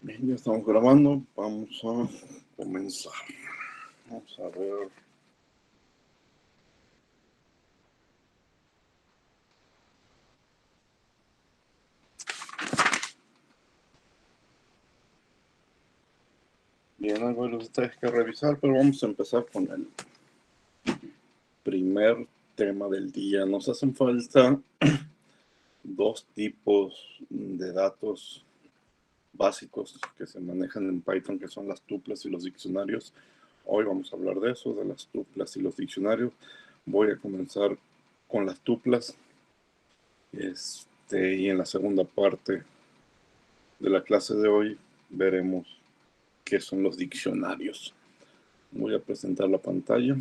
Bien, ya estamos grabando. Vamos a comenzar. Vamos a ver. Bien, hay varios detalles que revisar, pero vamos a empezar con el primer tema del día. Nos hacen falta dos tipos de datos básicos que se manejan en Python, que son las tuplas y los diccionarios. Hoy vamos a hablar de eso, de las tuplas y los diccionarios. Voy a comenzar con las tuplas. Y en la segunda parte de la clase de hoy veremos qué son los diccionarios. Voy a presentar la pantalla.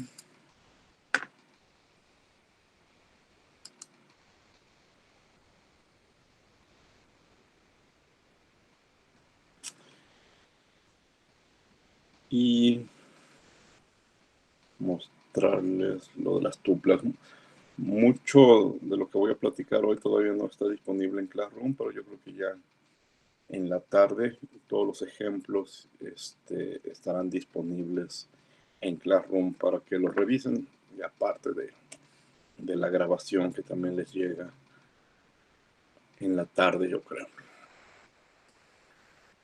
Y mostrarles lo de las tuplas. Mucho de lo que voy a platicar hoy todavía no está disponible en Classroom, pero yo creo que ya en la tarde todos los ejemplos estarán disponibles en Classroom para que los revisen, y aparte de la grabación que también les llega en la tarde, yo creo.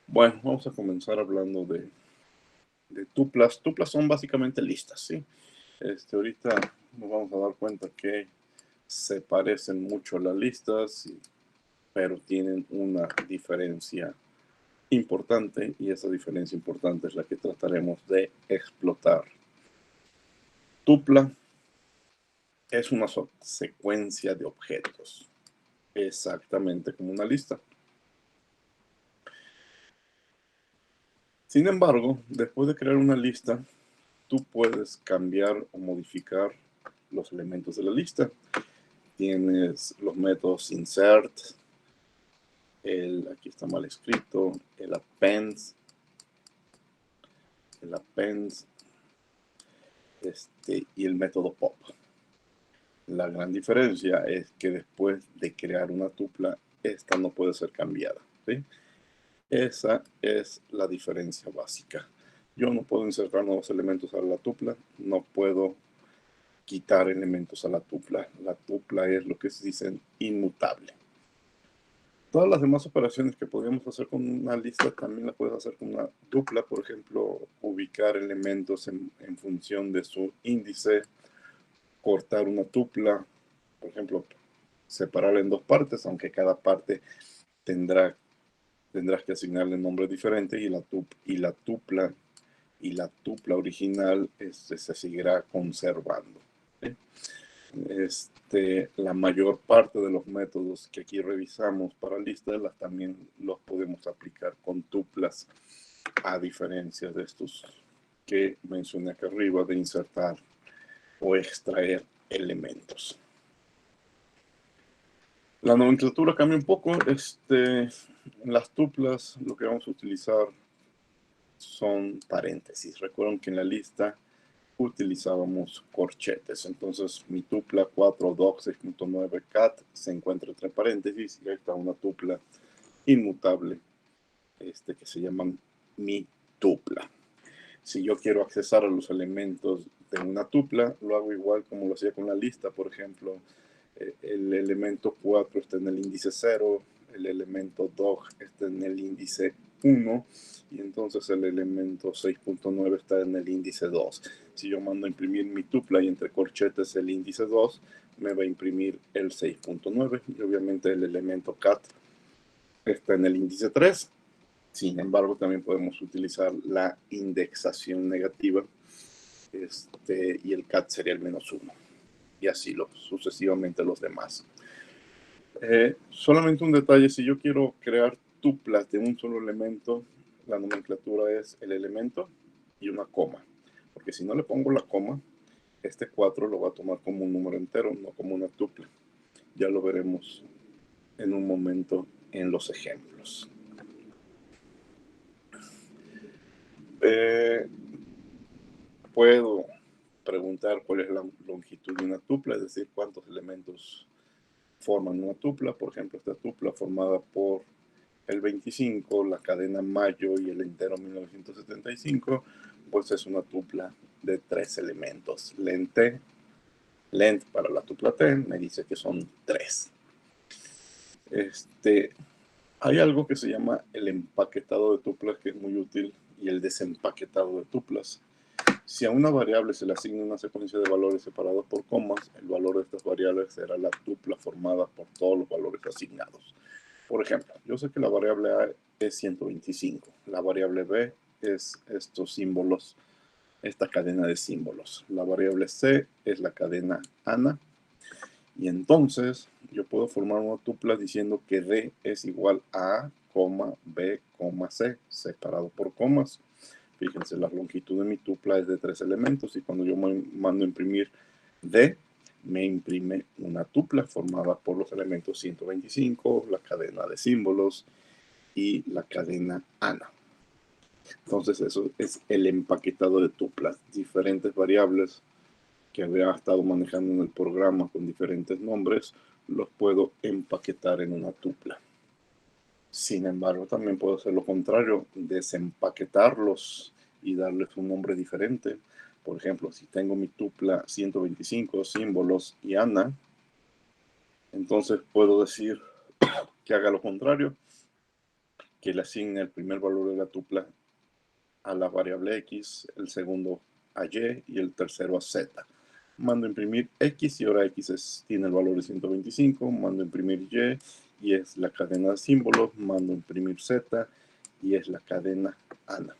Bueno, vamos a comenzar hablando de tuplas. Tuplas son básicamente listas, ¿sí? Ahorita nos vamos a dar cuenta que se parecen mucho las listas, pero tienen una diferencia importante, y esa diferencia importante es la que trataremos de explotar. Tupla es una secuencia de objetos, exactamente como una lista. Sin embargo, después de crear una lista, tú puedes cambiar o modificar los elementos de la lista. Tienes los métodos insert, aquí está mal escrito, el append, y el método pop. La gran diferencia es que después de crear una tupla, esta no puede ser cambiada, ¿sí? Esa es la diferencia básica. Yo no puedo insertar nuevos elementos a la tupla, no puedo quitar elementos a la tupla. La tupla es lo que se dice inmutable. Todas las demás operaciones que podríamos hacer con una lista también las puedes hacer con una tupla. Por ejemplo, ubicar elementos en función de su índice, cortar una tupla, por ejemplo, separarla en dos partes, aunque cada parte tendrás que asignarle nombres diferentes, y la tupla original se seguirá conservando. La mayor parte de los métodos que aquí revisamos para listas también los podemos aplicar con tuplas, a diferencia de estos que mencioné acá arriba, de insertar o extraer elementos. La nomenclatura cambia un poco. En las tuplas lo que vamos a utilizar son paréntesis. Recuerden que en la lista utilizábamos corchetes. Entonces mi tupla 4doc 6.9 cat se encuentra entre paréntesis, y ahí está una tupla inmutable que se llama mi tupla. Si yo quiero accesar a los elementos de una tupla, lo hago igual como lo hacía con la lista. Por ejemplo, el elemento 4 está en el índice 0, el elemento doc está en el índice 1, y entonces el elemento 6.9 está en el índice 2. Si yo mando a imprimir mi tupla y entre corchetes el índice 2, me va a imprimir el 6.9, y obviamente el elemento cat está en el índice 3. Sin embargo, también podemos utilizar la indexación negativa, y el cat sería el -1, y así sucesivamente los demás. Solamente un detalle: si yo quiero crear tuplas de un solo elemento, la nomenclatura es el elemento y una coma, porque si no le pongo la coma, este 4 lo va a tomar como un número entero, no como una tupla. Ya lo veremos en un momento en los ejemplos. Puedo preguntar cuál es la longitud de una tupla, es decir, cuántos elementos forman una tupla. Por ejemplo, esta tupla formada por el 25, la cadena mayo y el entero 1975, pues es una tupla de 3 elementos. Lent para la tupla T me dice que son 3. Hay algo que se llama el empaquetado de tuplas, que es muy útil, y el desempaquetado de tuplas. Si a una variable se le asigna una secuencia de valores separados por comas, el valor de estas variables será la tupla formada por todos los valores asignados. Por ejemplo, yo sé que la variable A es 125, la variable B es estos símbolos, esta cadena de símbolos. La variable C es la cadena ANA. Y entonces yo puedo formar una tupla diciendo que D es igual a A, B, C, separado por comas. Fíjense, la longitud de mi tupla es de 3 elementos y cuando yo mando a imprimir D, me imprime una tupla formada por los elementos 125, la cadena de símbolos y la cadena ANA. Entonces eso es el empaquetado de tuplas, diferentes variables que había estado manejando en el programa con diferentes nombres, los puedo empaquetar en una tupla. Sin embargo, también puedo hacer lo contrario, desempaquetarlos y darles un nombre diferente. Por ejemplo, si tengo mi tupla 125, símbolos y ANA, entonces puedo decir que haga lo contrario, que le asigne el primer valor de la tupla a la variable X, el segundo a Y y el tercero a Z. Mando a imprimir X y ahora X tiene el valor de 125, mando a imprimir Y es la cadena de símbolos, mando a imprimir Z y es la cadena ANA.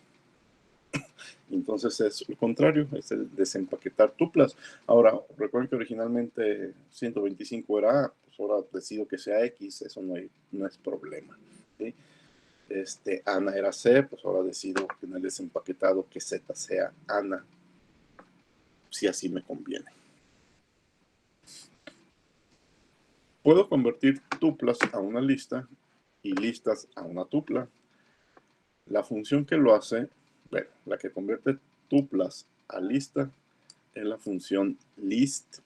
Entonces es lo contrario, es el desempaquetar tuplas. Ahora, recuerden que originalmente 125 era A, pues ahora decido que sea X, eso no es problema. ¿Sí? ANA era C, pues ahora decido en el desempaquetado que Z sea ANA, si así me conviene. Puedo convertir tuplas a una lista y listas a una tupla. La función que lo hace, bueno, la que convierte tuplas a lista es la función list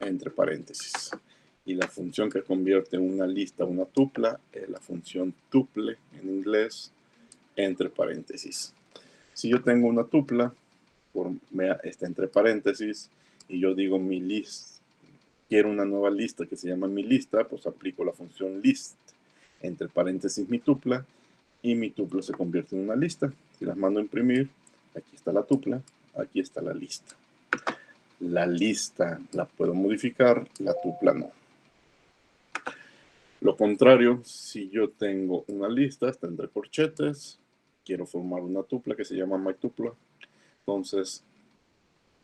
entre paréntesis. Y la función que convierte una lista a una tupla es la función tuple en inglés entre paréntesis. Si yo tengo una tupla, está entre paréntesis, y yo digo mi list, quiero una nueva lista que se llama mi lista, pues aplico la función list entre paréntesis mi tupla, y mi tupla se convierte en una lista. Si las mando a imprimir, aquí está la tupla, aquí está la lista. La lista la puedo modificar, la tupla no. Lo contrario, si yo tengo una lista, está entre corchetes, quiero formar una tupla que se llama myTupla, entonces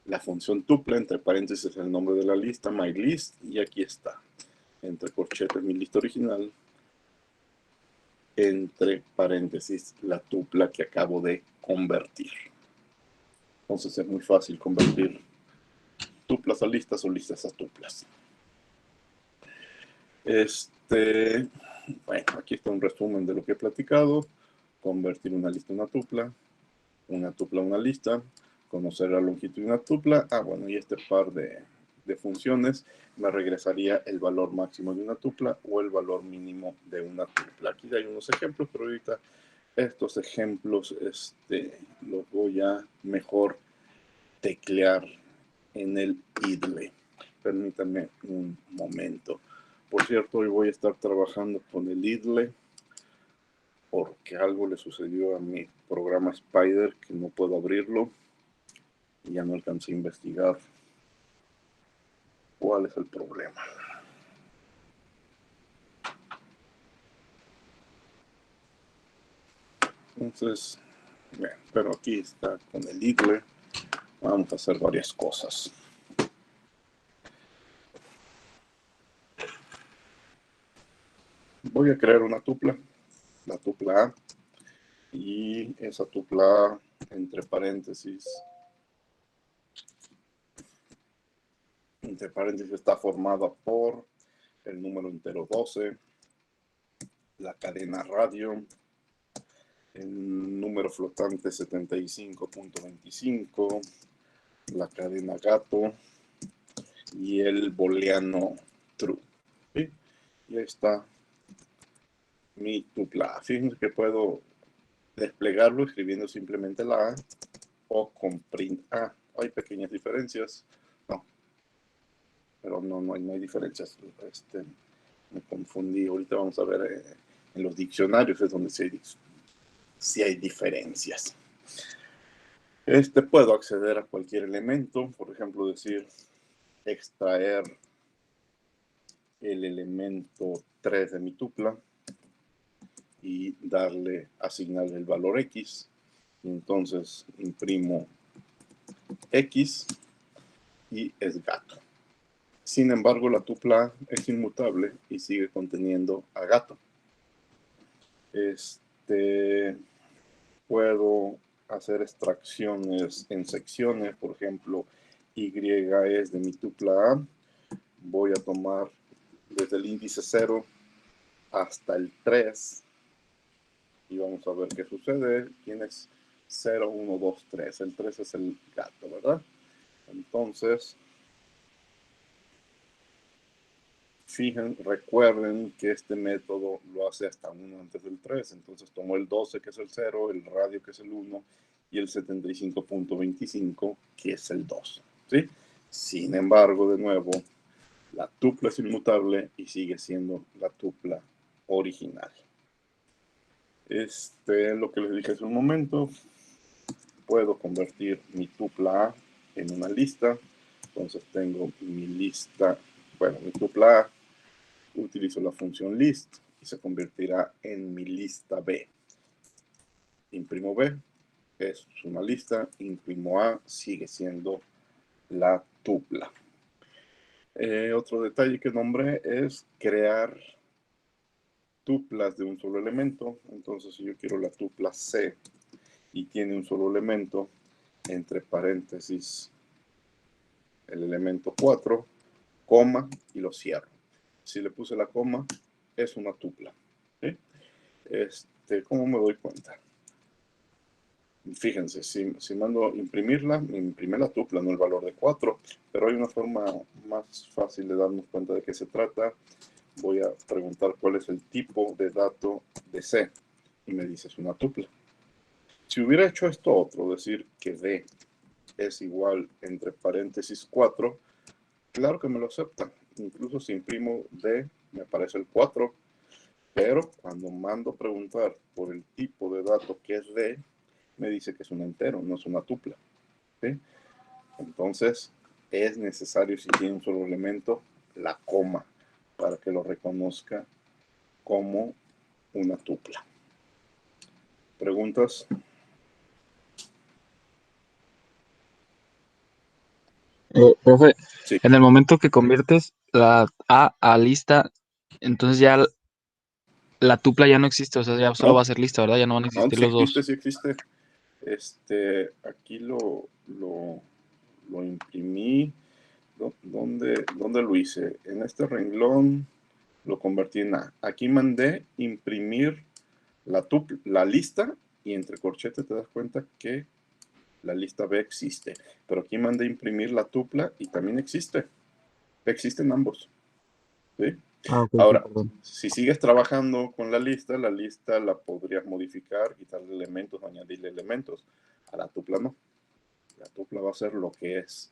la función tuple, entre paréntesis, es el nombre de la lista, myList, y aquí está, entre corchetes mi lista original, entre paréntesis la tupla que acabo de convertir. Entonces es muy fácil convertir tuplas a listas o listas a tuplas. Bueno, aquí está un resumen de lo que he platicado. Convertir una lista a una tupla a una lista, conocer la longitud de una tupla. Bueno, y este par de funciones me regresaría el valor máximo de una tupla o el valor mínimo de una tupla. Aquí hay unos ejemplos, pero ahorita estos ejemplos los voy a mejor teclear en el idle. Permítanme un momento. Por cierto, hoy voy a estar trabajando con el idle porque algo le sucedió a mi programa Spider que no puedo abrirlo y ya no alcancé a investigar cuál es el problema. Entonces, bueno, pero aquí está con el idle. Vamos a hacer varias cosas. Voy a crear una tupla, la tupla A, y esa tupla A, entre paréntesis, está formada por el número entero 12, la cadena radio, el número flotante 75.25, la cadena gato y el booleano true. ¿Sí? Y ahí está mi tupla A. Fíjense que puedo desplegarlo escribiendo simplemente la A o con print A. Hay pequeñas diferencias. No, pero no hay diferencias. Me confundí. Ahorita vamos a ver en los diccionarios es donde sí hay diferencias. Puedo acceder a cualquier elemento, por ejemplo, decir extraer el elemento 3 de mi tupla y asignarle el valor X. Y entonces imprimo X y es gato. Sin embargo, la tupla es inmutable y sigue conteniendo a gato. Puedo hacer extracciones en secciones, por ejemplo, Y es de mi tupla A. Voy a tomar desde el índice 0 hasta el 3 y vamos a ver qué sucede. Tienes 0, 1, 2, 3. El 3 es el gato, ¿verdad? Entonces, recuerden que este método lo hace hasta 1 antes del 3. Entonces tomo el 12, que es el 0, el radio, que es el 1, y el 75.25, que es el 2. ¿Sí? Sin embargo, de nuevo, la tupla es inmutable y sigue siendo la tupla original. Lo que les dije hace un momento, puedo convertir mi tupla A en una lista. Entonces tengo mi lista, mi tupla A, utilizo la función list y se convertirá en mi lista B. Imprimo B, es una lista, imprimo A, sigue siendo la tupla. Otro detalle que nombré es crear tuplas de un solo elemento. Entonces, si yo quiero la tupla C y tiene un solo elemento, entre paréntesis, el elemento 4, coma, y lo cierro. Si le puse la coma, es una tupla. ¿Sí? ¿Cómo me doy cuenta? Fíjense, si mando a imprimirla, me imprime la tupla, no el valor de 4, pero hay una forma más fácil de darnos cuenta de qué se trata. Voy a preguntar cuál es el tipo de dato de C, y me dice es una tupla. Si hubiera hecho esto otro, decir que D es igual entre paréntesis 4, claro que me lo acepta. Incluso si imprimo D, me aparece el 4, pero cuando mando preguntar por el tipo de dato que es D, me dice que es un entero, no es una tupla. ¿Sí? Entonces, es necesario, si tiene un solo elemento, la coma para que lo reconozca como una tupla. ¿Preguntas? Profe, Sí. en el momento que conviertes la A a lista, entonces ya la tupla ya no existe, o sea, ya solo va No, a ser lista, ¿verdad? Ya no van a no, existir sí los existe, dos. sí existe. Aquí lo imprimí. ¿Dónde lo hice? En este renglón lo convertí en A. Aquí mandé imprimir la lista y entre corchetes te das cuenta que la lista B existe. Pero aquí mandé imprimir la tupla y también existe. Existen ambos. ¿Sí? Ah, ok, sí, Ahora, perdón. si sigues trabajando con la lista la podrías modificar, quitarle elementos, añadirle elementos. A la tupla no. La tupla va a ser lo que es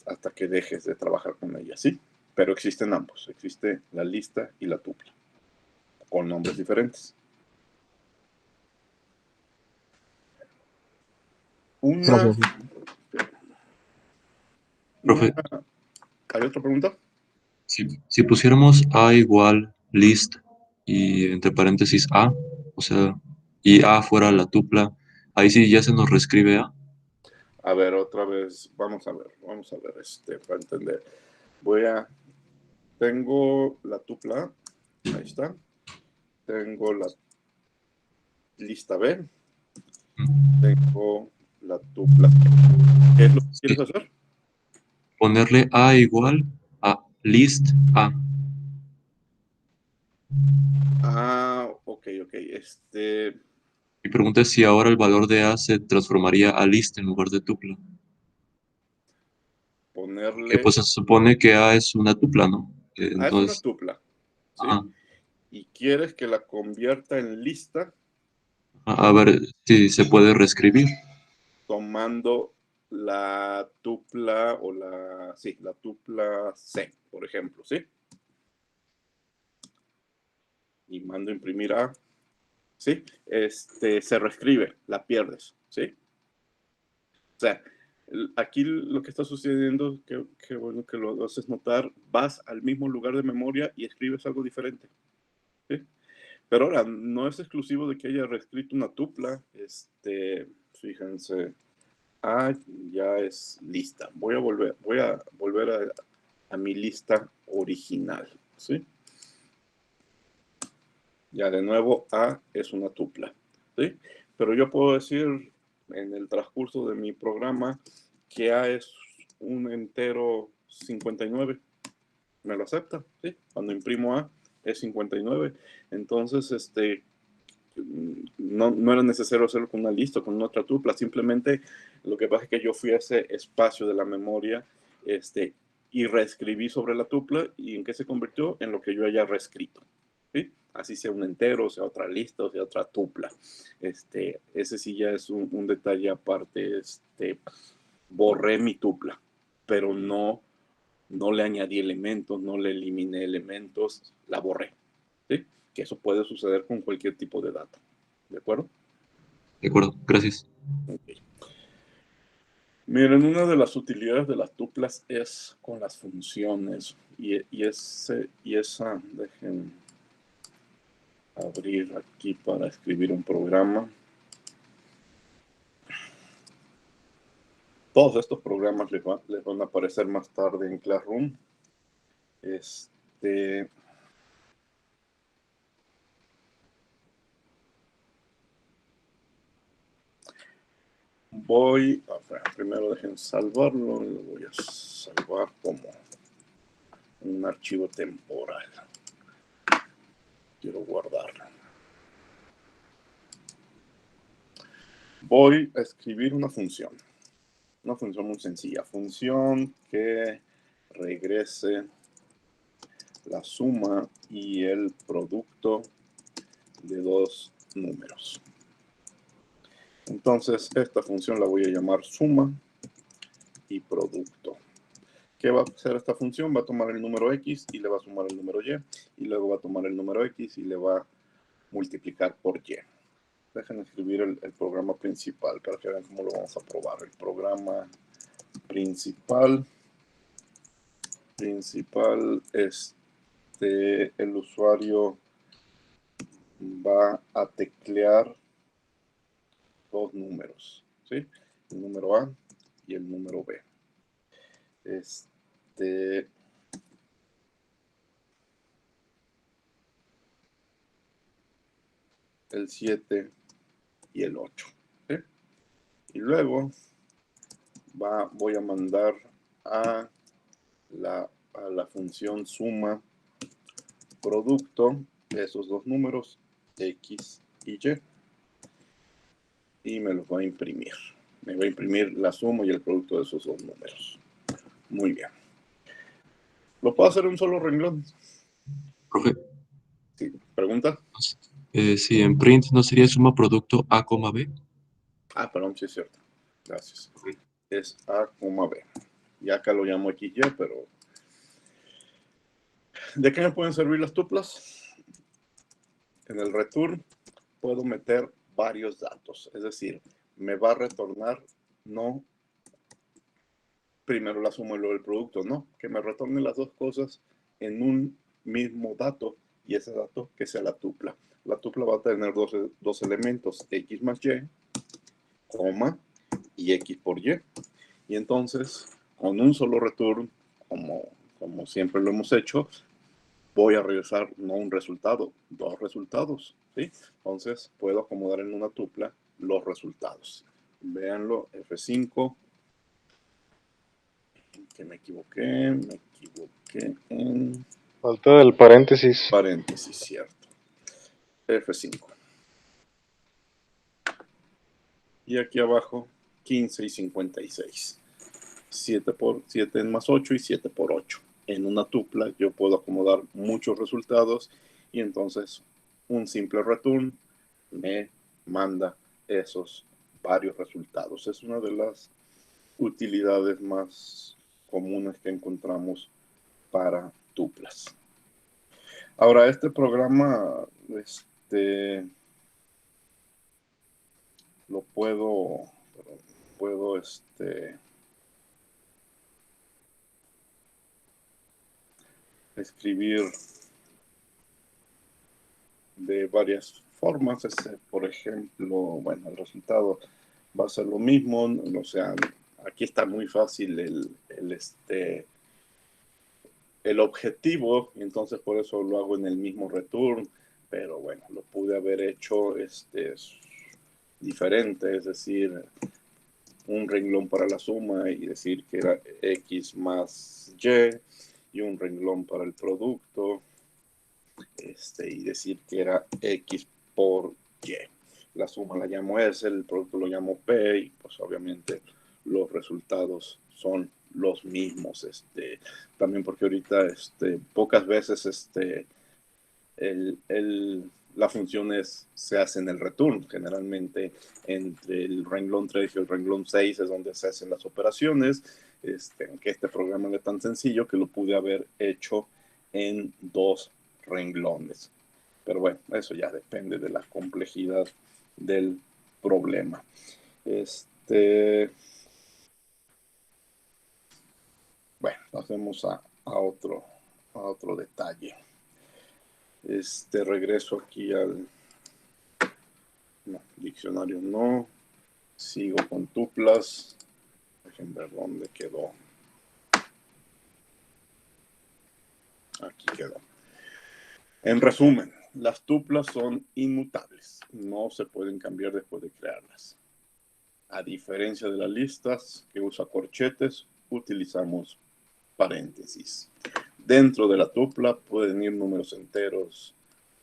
hasta que dejes de trabajar con ella, ¿sí? Pero existen ambos. Existe la lista y la tupla, con nombres diferentes. Una, Gracias. Sí. una, Profe, ¿hay otra pregunta? si pusiéramos A igual list y entre paréntesis A, o sea, y A fuera la tupla, ahí sí ya se nos reescribe A. A ver, otra vez, vamos a ver, para entender. Tengo la tupla, ahí está. Tengo la lista B, tengo la tupla. ¿Qué es lo que Sí, quieres hacer? ponerle A igual a list A. Ah, ok. Mi pregunta es si ahora el valor de A se transformaría a list en lugar de tupla. Porque Ponerle. pues se supone que A es una tupla, ¿no? Ah, es una Entonces, tupla. ¿sí? Ah, Y quieres que la convierta en lista a ver si se puede reescribir. tomando la tupla o la tupla C, por ejemplo, ¿sí? Y mando a imprimir A, ¿sí? Se reescribe, la pierdes, ¿sí? O sea, aquí lo que está sucediendo, que bueno que lo haces notar, vas al mismo lugar de memoria y escribes algo diferente, ¿sí? Pero ahora, no es exclusivo de que haya reescrito una tupla, fíjense, ya es lista. Voy a volver a mi lista original, ¿sí? Ya de nuevo, A es una tupla, ¿sí? Pero yo puedo decir en el transcurso de mi programa que A es un entero 59. ¿Me lo acepta? ¿Sí? Cuando imprimo A es 59. Entonces, no era necesario hacerlo con una lista, con una otra tupla. Simplemente lo que pasa es que yo fui a ese espacio de la memoria y reescribí sobre la tupla. ¿Y en qué se convirtió? En lo que yo haya reescrito, ¿sí? Así sea un entero, sea otra lista, o sea otra tupla. Ese sí ya es un detalle aparte. Borré mi tupla, pero no le añadí elementos, no le eliminé elementos, la borré, ¿sí? Que eso puede suceder con cualquier tipo de dato. ¿De acuerdo? De acuerdo, gracias. Okay. Miren, una de las utilidades de las tuplas es con las funciones. Y esa, dejen abrir aquí para escribir un programa. Todos estos programas les van a aparecer más tarde en Classroom. Primero dejen salvarlo, lo voy a salvar como un archivo temporal. Quiero guardarlo. Voy a escribir una función muy sencilla, función que regrese la suma y el producto de dos números. Entonces, esta función la voy a llamar suma y producto. ¿Qué va a hacer esta función? Va a tomar el número X y le va a sumar el número Y, y luego va a tomar el número X y le va a multiplicar por Y. Dejen escribir el programa principal para que vean cómo lo vamos a probar. El programa principal, el usuario va a teclear dos números, ¿sí? El número A y el número B. El 7 y el 8, ¿sí? Y luego voy a mandar a la función suma producto de esos dos números, X y Y, y me los va a imprimir. Me va a imprimir la suma y el producto de esos dos números. Muy bien. ¿Lo puedo hacer en un solo renglón? Profe, Sí. ¿Pregunta? si en print no sería suma producto A, B. Perdón, sí es cierto. Gracias. Ok. Es A, B. Y acá lo llamo XY, pero ¿de qué me pueden servir las tuplas? En el return puedo meter varios datos. Es decir, me va a retornar no primero la suma y luego el producto, no, que me retorne las dos cosas en un mismo dato y ese dato que sea la tupla. La tupla va a tener dos elementos, X más Y, coma, y X por Y. Y entonces, con un solo return, como siempre lo hemos hecho, voy a regresar no un resultado, dos resultados, ¿sí? Entonces, puedo acomodar en una tupla los resultados. Véanlo, F5, que me equivoqué en Falta del paréntesis. paréntesis, cierto. F5. Y aquí abajo, 15 y 56. 7 más 8 y 7 por 8. en una tupla yo puedo acomodar muchos resultados y entonces un simple return me manda esos varios resultados. Es una de las utilidades más comunes que encontramos para tuplas. Ahora, este programa lo puedo escribir de varias formas. Por ejemplo, bueno, el resultado va a ser lo mismo. O sea, aquí está muy fácil el objetivo, entonces por eso lo hago en el mismo return, pero bueno, lo pude haber hecho diferente, es decir, un renglón para la suma y decir que era X más Y un renglón para el producto y decir que era X por Y. La suma la llamo S, el producto lo llamo P y pues obviamente los resultados son los mismos. También porque ahorita pocas veces las funciones se hacen en el return. Generalmente entre el renglón 3 y el renglón 6 es donde se hacen las operaciones. Aunque este programa no es tan sencillo que lo pude haber hecho en 2 renglones. Pero bueno, eso ya depende de la complejidad del problema. Bueno, pasemos a otro detalle. Regreso aquí al diccionario, no. Sigo con tuplas. Dejen ver dónde quedó. Aquí quedó. En resumen, las tuplas son inmutables. No se pueden cambiar después de crearlas. A diferencia de las listas que usa corchetes, utilizamos paréntesis. Dentro de la tupla pueden ir números enteros,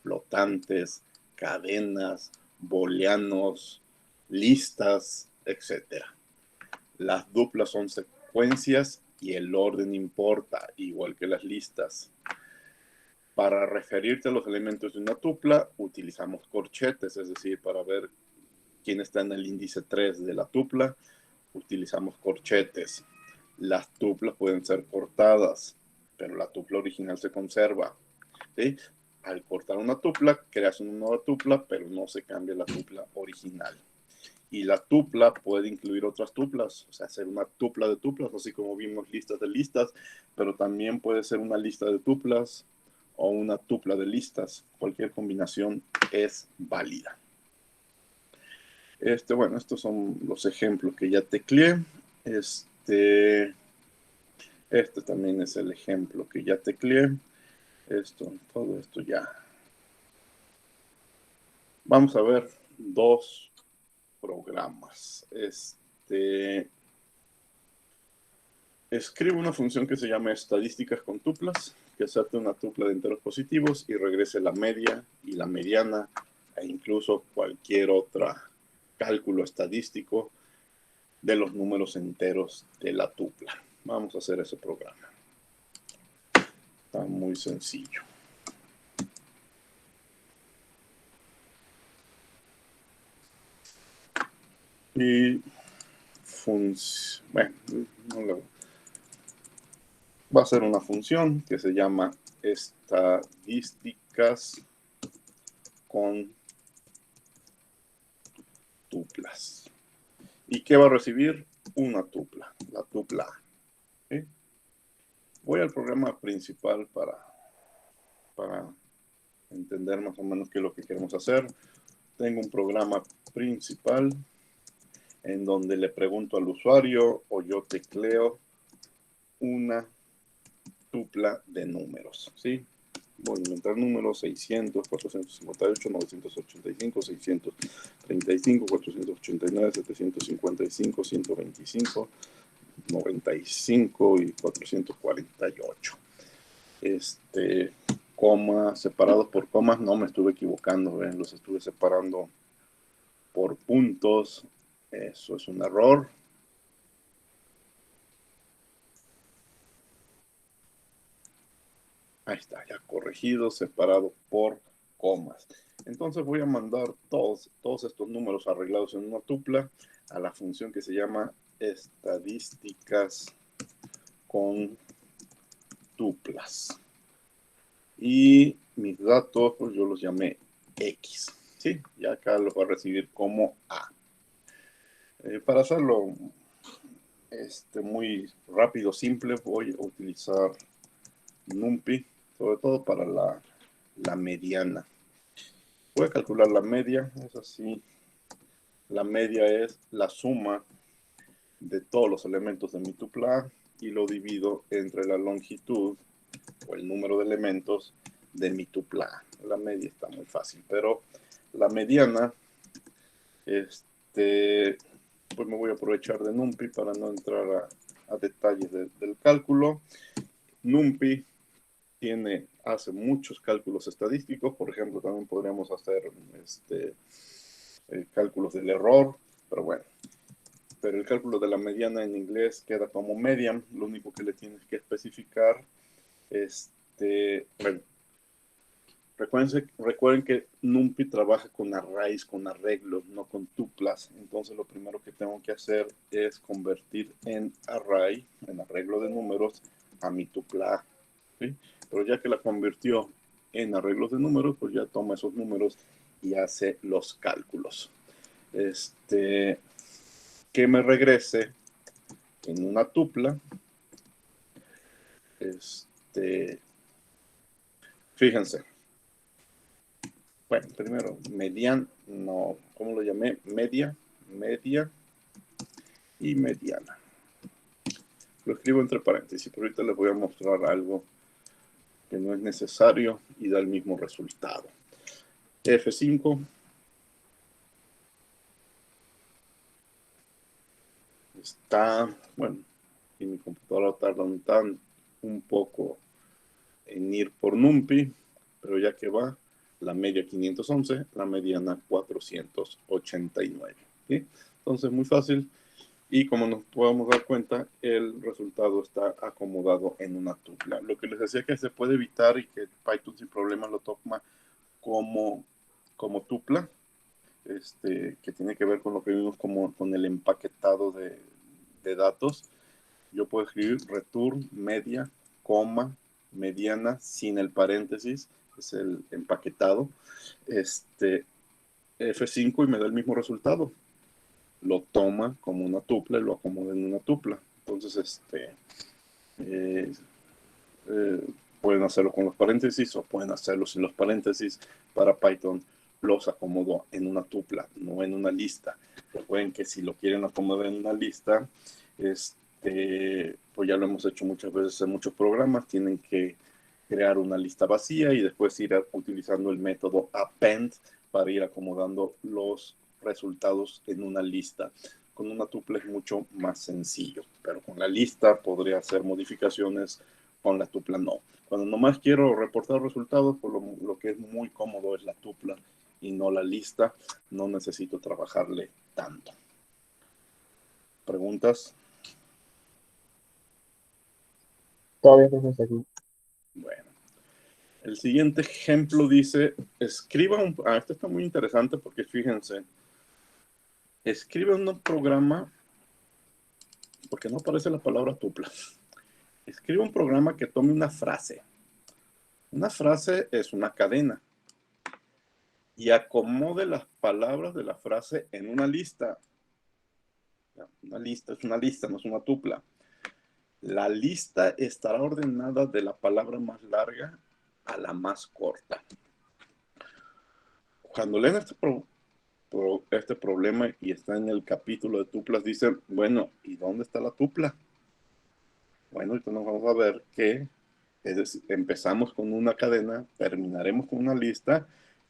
flotantes, cadenas, booleanos, listas, etc. Las duplas son secuencias y el orden importa, igual que las listas. Para referirte a los elementos de una tupla, utilizamos corchetes, es decir, para ver quién está en el índice 3 de la tupla, utilizamos corchetes. Las tuplas pueden ser cortadas, pero la tupla original se conserva. ¿Sí? Al cortar una tupla, creas una nueva tupla, pero no se cambia la tupla original. Y la tupla puede incluir otras tuplas, o sea, hacer una tupla de tuplas, así como vimos listas de listas, pero también puede ser una lista de tuplas o una tupla de listas. Cualquier combinación es válida. Bueno, estos son los ejemplos que ya tecleé. Este también es el ejemplo que ya tecleé. Todo esto ya. Vamos a ver 2 programas. Escribo una función que se llama estadísticas con tuplas, que acepta una tupla de enteros positivos y regrese la media y la mediana e incluso cualquier otro cálculo estadístico de los números enteros de la tupla. Vamos a hacer ese programa. Está muy sencillo. Y bueno, va a ser una función que se llama estadísticas con tuplas. ¿Y qué va a recibir? Una tupla, la tupla A. ¿Sí? Voy al programa principal para entender más o menos qué es lo que queremos hacer. Tengo un programa principal en donde le pregunto al usuario o yo tecleo una tupla de números, ¿sí? Voy a inventar números 600, 458, 985, 635, 489, 755, 125, 95 y 448. Comas separados por comas, no me estuve equivocando, los estuve separando por puntos. Eso es un error. Ahí está, ya corregido, separado por comas. Entonces voy a mandar todos estos números arreglados en una tupla a la función que se llama estadísticas con tuplas. Y mis datos, pues yo los llamé X. ¿Sí? Y acá los voy a recibir como A. Para hacerlo muy rápido, simple, voy a utilizar NumPy, sobre todo para la mediana. Voy a calcular la media, es así. La media es la suma de todos los elementos de mi tupla A y lo divido entre la longitud o el número de elementos de mi tupla A. La media está muy fácil, pero la mediana, pues me voy a aprovechar de NumPy para no entrar a detalles del cálculo. NumPy hace muchos cálculos estadísticos, por ejemplo, también podríamos hacer cálculos del error, pero bueno. Pero el cálculo de la mediana en inglés queda como median, lo único que le tienes que especificar, bueno, recuerden que NumPy trabaja con arrays, con arreglos, no con tuplas. Entonces lo primero que tengo que hacer es convertir en array, en arreglo de números, a mi tupla A, ¿sí? Pero ya que la convirtió en arreglos de números, pues ya toma esos números y hace los cálculos. Que me regrese en una tupla. Fíjense. Bueno, primero, ¿cómo lo llamé? Media y mediana. Lo escribo entre paréntesis, pero ahorita les voy a mostrar algo que no es necesario y da el mismo resultado. F5. Está, bueno, y mi computadora tarda un poco en ir por NumPy, pero ya que va, la media 511, la mediana 489. ¿Sí? Entonces, muy fácil. Y como nos podemos dar cuenta, el resultado está acomodado en una tupla. Lo que les decía que se puede evitar y que Python sin problemas lo toma como tupla, que tiene que ver con lo que vimos con el empaquetado de datos. Yo puedo escribir return, media, coma, mediana, sin el paréntesis, es el empaquetado, F5 y me da el mismo resultado. Lo toma como una tupla y lo acomoda en una tupla. Entonces, pueden hacerlo con los paréntesis o pueden hacerlo sin los paréntesis. Para Python los acomodo en una tupla, no en una lista. Recuerden que si lo quieren acomodar en una lista, pues ya lo hemos hecho muchas veces en muchos programas, tienen que crear una lista vacía y después ir utilizando el método append para ir acomodando los resultados en una lista. Con una tupla es mucho más sencillo, pero con la lista podría hacer modificaciones, con la tupla no. Cuando nomás quiero reportar resultados, pues lo que es muy cómodo es la tupla y no la lista. No necesito trabajarle tanto. ¿Preguntas? Todavía no está aquí. Bueno. El siguiente ejemplo dice, escriba esto está muy interesante porque fíjense, escribe un programa, porque no aparece la palabra tupla. Escribe un programa que tome una frase. Una frase es una cadena. Y acomode las palabras de la frase en una lista. Una lista es una lista, no es una tupla. La lista estará ordenada de la palabra más larga a la más corta. Cuando leen este problema y está en el capítulo de tuplas, dicen, bueno, ¿y dónde está la tupla? Bueno, entonces vamos a ver que es decir, empezamos con una cadena, terminaremos con una lista,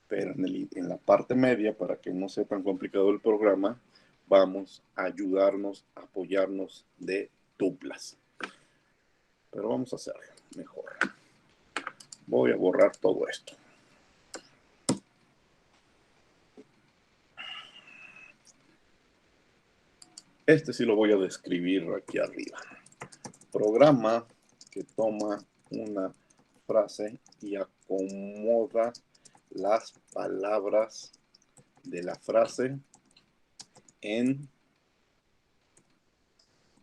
pero en la parte media, para que no sea tan complicado el programa, vamos a ayudarnos, a apoyarnos de tuplas. Pero vamos a hacerlo mejor. Voy a borrar todo esto. Este sí lo voy a describir aquí arriba. Programa que toma una frase y acomoda las palabras de la frase en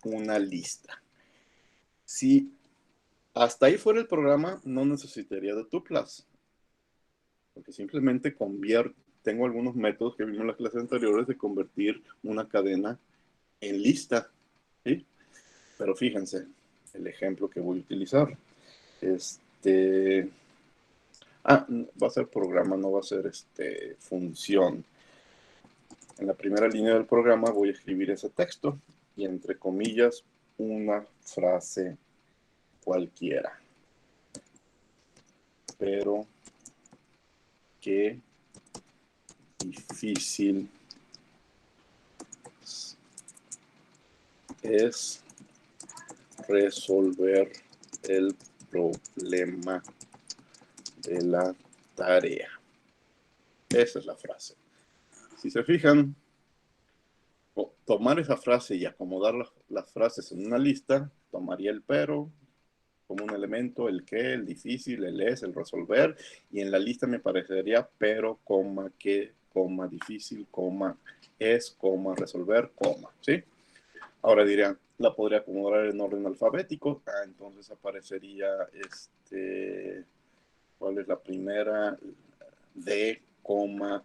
una lista. Si hasta ahí fuera el programa, no necesitaría de tuplas, porque simplemente tengo algunos métodos que vimos en las clases anteriores de convertir una cadena en lista, ¿sí? Pero fíjense el ejemplo que voy a utilizar. Va a ser programa, no va a ser función. En la primera línea del programa voy a escribir ese texto y entre comillas una frase cualquiera. Pero qué difícil es resolver el problema de la tarea. Esa es la frase. Si se fijan, tomar esa frase y acomodar las frases en una lista, tomaría el pero como un elemento, el qué, el difícil, el es, el resolver, y en la lista me aparecería pero, coma, qué, coma, difícil, coma, es, coma, resolver, coma, ¿sí? Ahora dirían, la podría acomodar en orden alfabético. Entonces aparecería ¿cuál es la primera? D, coma,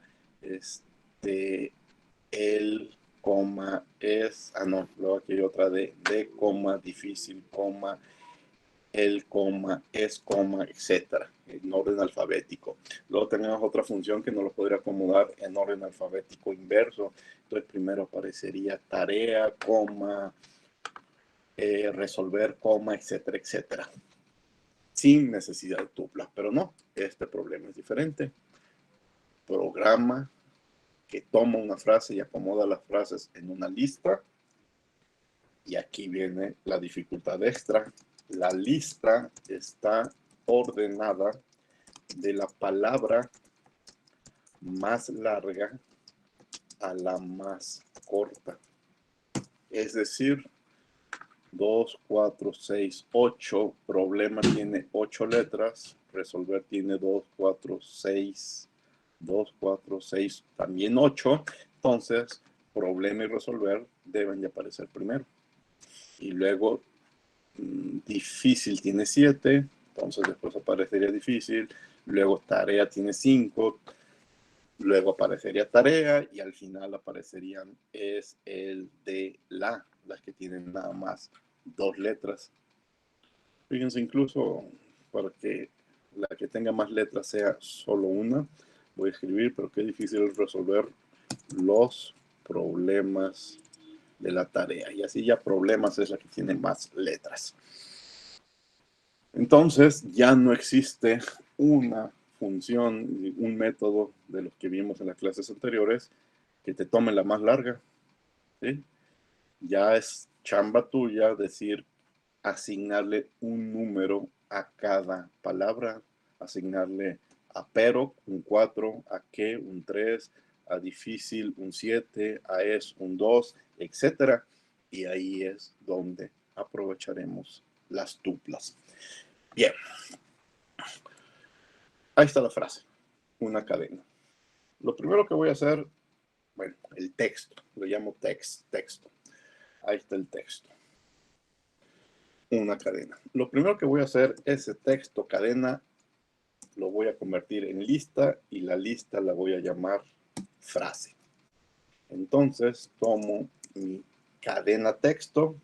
el, coma, es, no, luego aquí hay otra D, coma, difícil, coma, el, coma, es, coma, etcétera, en orden alfabético. Luego tenemos otra función que no lo podría acomodar en orden alfabético inverso. Entonces primero aparecería tarea, coma, resolver, coma, etcétera, etcétera. Sin necesidad de tuplas, pero no, este problema es diferente. Programa que toma una frase y acomoda las frases en una lista. Y aquí viene la dificultad extra. La lista está ordenada de la palabra más larga a la más corta. Es decir, 2, 4, 6, 8. Problema tiene 8 letras. Resolver tiene 2, 4, 6. 2, 4, 6, también 8. Entonces, problema y resolver deben de aparecer primero. Y luego, difícil tiene 7. Entonces, después aparecería difícil. Luego, tarea tiene 5. Luego aparecería tarea. Y al final aparecerían es, el, de, las que tienen nada más 2 letras. Fíjense, incluso para que la que tenga más letras sea solo una, voy a escribir, pero qué difícil es resolver los problemas de la tarea. Y así ya problemas es la que tiene más letras. Entonces ya no existe una función, un método de los que vimos en las clases anteriores que te tome la más larga, ¿sí? Ya es chamba tuya decir, asignarle un número a cada palabra, asignarle a pero un 4, a qué un 3, a difícil un 7, a es un 2, etc. Y ahí es donde aprovecharemos las tuplas. Bien. Ahí está la frase, una cadena. Lo primero que voy a hacer, bueno, el texto, lo llamo texto. Ahí está el texto. Una cadena. Lo primero que voy a hacer, ese texto cadena, lo voy a convertir en lista y la lista la voy a llamar frase. Entonces tomo mi cadena texto,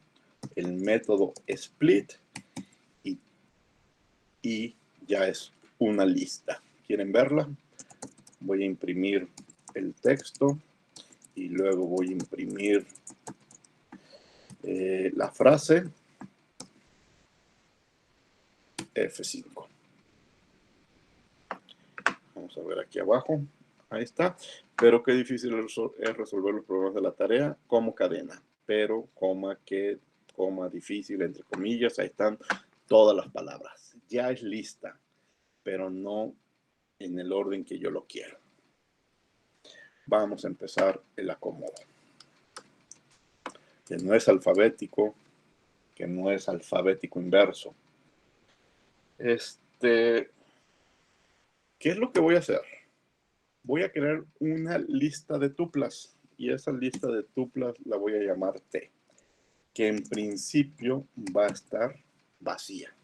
el método split y ya es una lista. ¿Quieren verla? Voy a imprimir el texto y luego voy a imprimir la frase F5. Vamos a ver aquí abajo. Ahí está. Pero qué difícil es resolver los problemas de la tarea como cadena. Pero, coma, que, coma, difícil, entre comillas. Ahí están todas las palabras. Ya es lista, pero no en el orden que yo lo quiero. Vamos a empezar el acomodo. Que no es alfabético, que no es alfabético inverso. ¿qué es lo que voy a hacer? Voy a crear una lista de tuplas y esa lista de tuplas la voy a llamar T, que en principio va a estar vacía.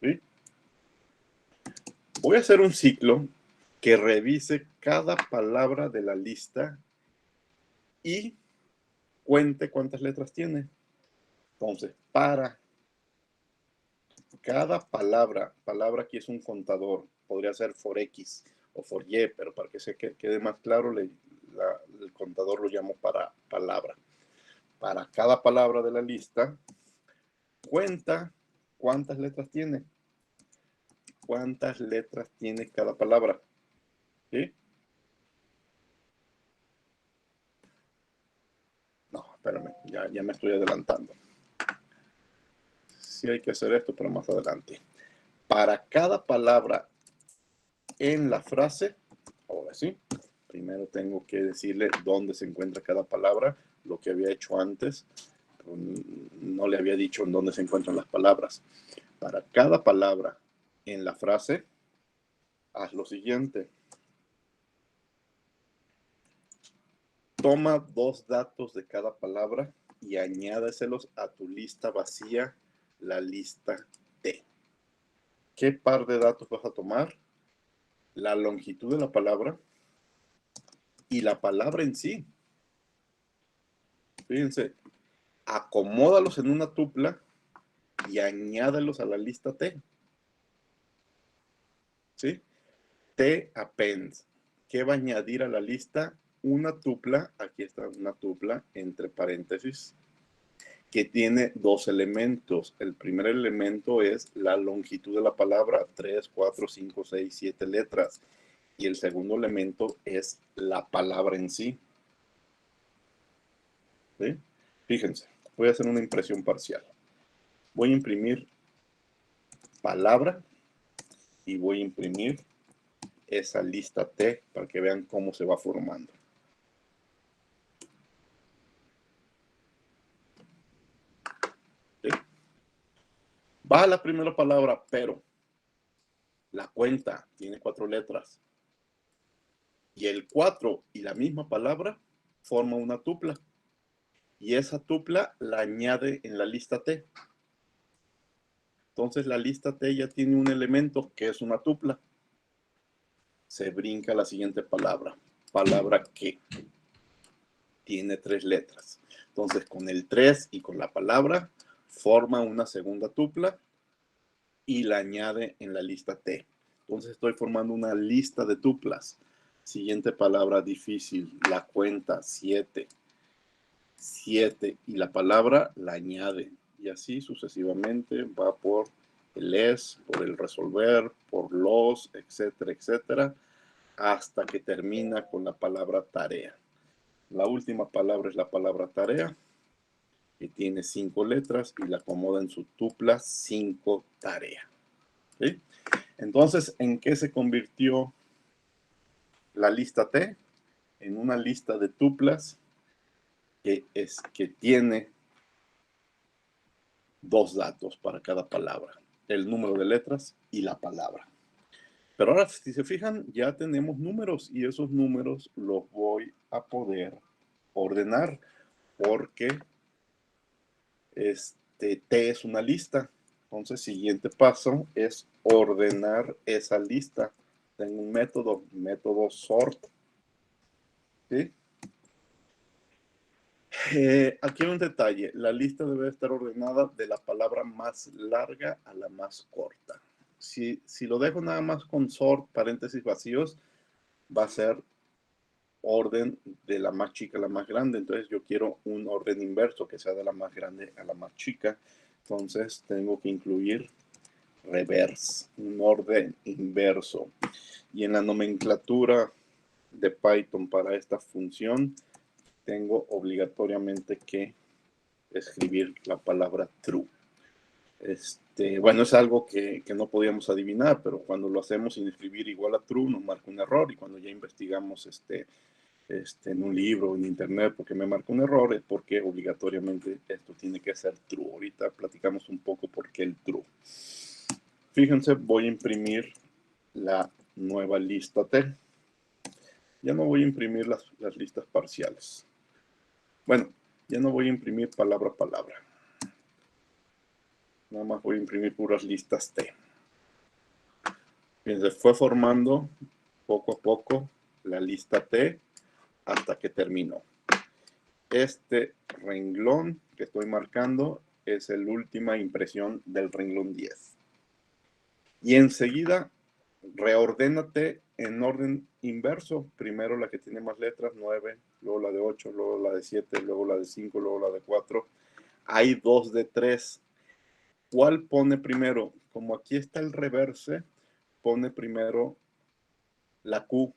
¿Sí? Voy a hacer un ciclo que revise cada palabra de la lista y cuente cuántas letras tiene. Entonces, para cada palabra aquí es un contador, podría ser for X o for Y, pero para que se quede más claro, el contador lo llamo para palabra. Para cada palabra de la lista, cuenta cuántas letras tiene. ¿Cuántas letras tiene cada palabra? ¿Sí? No, espérame, ya me estoy adelantando. Sí hay que hacer esto, pero más adelante. Para cada palabra en la frase, ahora sí, primero tengo que decirle dónde se encuentra cada palabra, lo que había hecho antes. No le había dicho en dónde se encuentran las palabras. Para cada palabra en la frase, haz lo siguiente. Toma 2 datos de cada palabra y añádeselos a tu lista vacía, la lista T. ¿Qué par de datos vas a tomar? La longitud de la palabra y la palabra en sí. Fíjense, acomódalos en una tupla y añádelos a la lista T. ¿Sí? T appends. ¿Qué va a añadir a la lista? Una tupla, aquí está una tupla, entre paréntesis, que tiene 2 elementos. El primer elemento es la longitud de la palabra, 3, 4, 5, 6, 7 letras. Y el segundo elemento es la palabra en sí. ¿Sí? Fíjense, voy a hacer una impresión parcial. Voy a imprimir palabra y voy a imprimir esa lista T para que vean cómo se va formando. ¿Sí? Va la primera palabra, pero la cuenta tiene 4 letras. Y el 4 y la misma palabra forma una tupla. Y esa tupla la añade en la lista T. Entonces la lista T ya tiene un elemento que es una tupla. Se brinca la siguiente palabra. Palabra que tiene 3 letras. Entonces con el 3 y con la palabra forma una segunda tupla y la añade en la lista T. Entonces estoy formando una lista de tuplas. Siguiente palabra difícil, la cuenta 7. 7 y la palabra la añade. Y así sucesivamente va por el es, por el resolver, por los, etcétera, etcétera, hasta que termina con la palabra tarea. La última palabra es la palabra tarea, que tiene 5 letras y la acomoda en su tupla 5 tarea. ¿Sí? Entonces, ¿en qué se convirtió la lista T? En una lista de tuplas que tiene 2 datos para cada palabra, el número de letras y la palabra. Pero ahora, si se fijan, ya tenemos números y esos números los voy a poder ordenar porque T es una lista. Entonces, siguiente paso es ordenar esa lista. Tengo un método sort. ¿Sí? Aquí hay un detalle. La lista debe estar ordenada de la palabra más larga a la más corta. Si lo dejo nada más con sort, paréntesis vacíos, va a ser orden de la más chica a la más grande. Entonces yo quiero un orden inverso, que sea de la más grande a la más chica. Entonces tengo que incluir reverse, un orden inverso. Y en la nomenclatura de Python para esta función, tengo obligatoriamente que escribir la palabra true. Bueno, es algo que no podíamos adivinar, pero cuando lo hacemos sin escribir igual a true nos marca un error, y cuando ya investigamos en un libro, en internet, porque me marca un error, es porque obligatoriamente esto tiene que ser true. Ahorita platicamos un poco por qué el true. Fíjense, voy a imprimir la nueva lista T. Ya no voy a imprimir las listas parciales. Bueno, ya no voy a imprimir palabra a palabra. Nada más voy a imprimir puras listas T. Fíjense, fue formando poco a poco la lista T hasta que terminó. Este renglón que estoy marcando es la última impresión del renglón 10. Y enseguida reordénate en orden inverso. Primero la que tiene más letras, 9, luego la de 8, luego la de 7, luego la de 5, luego la de 4. Hay 2 de 3. ¿Cuál pone primero? Como aquí está el reverse, pone primero la Q,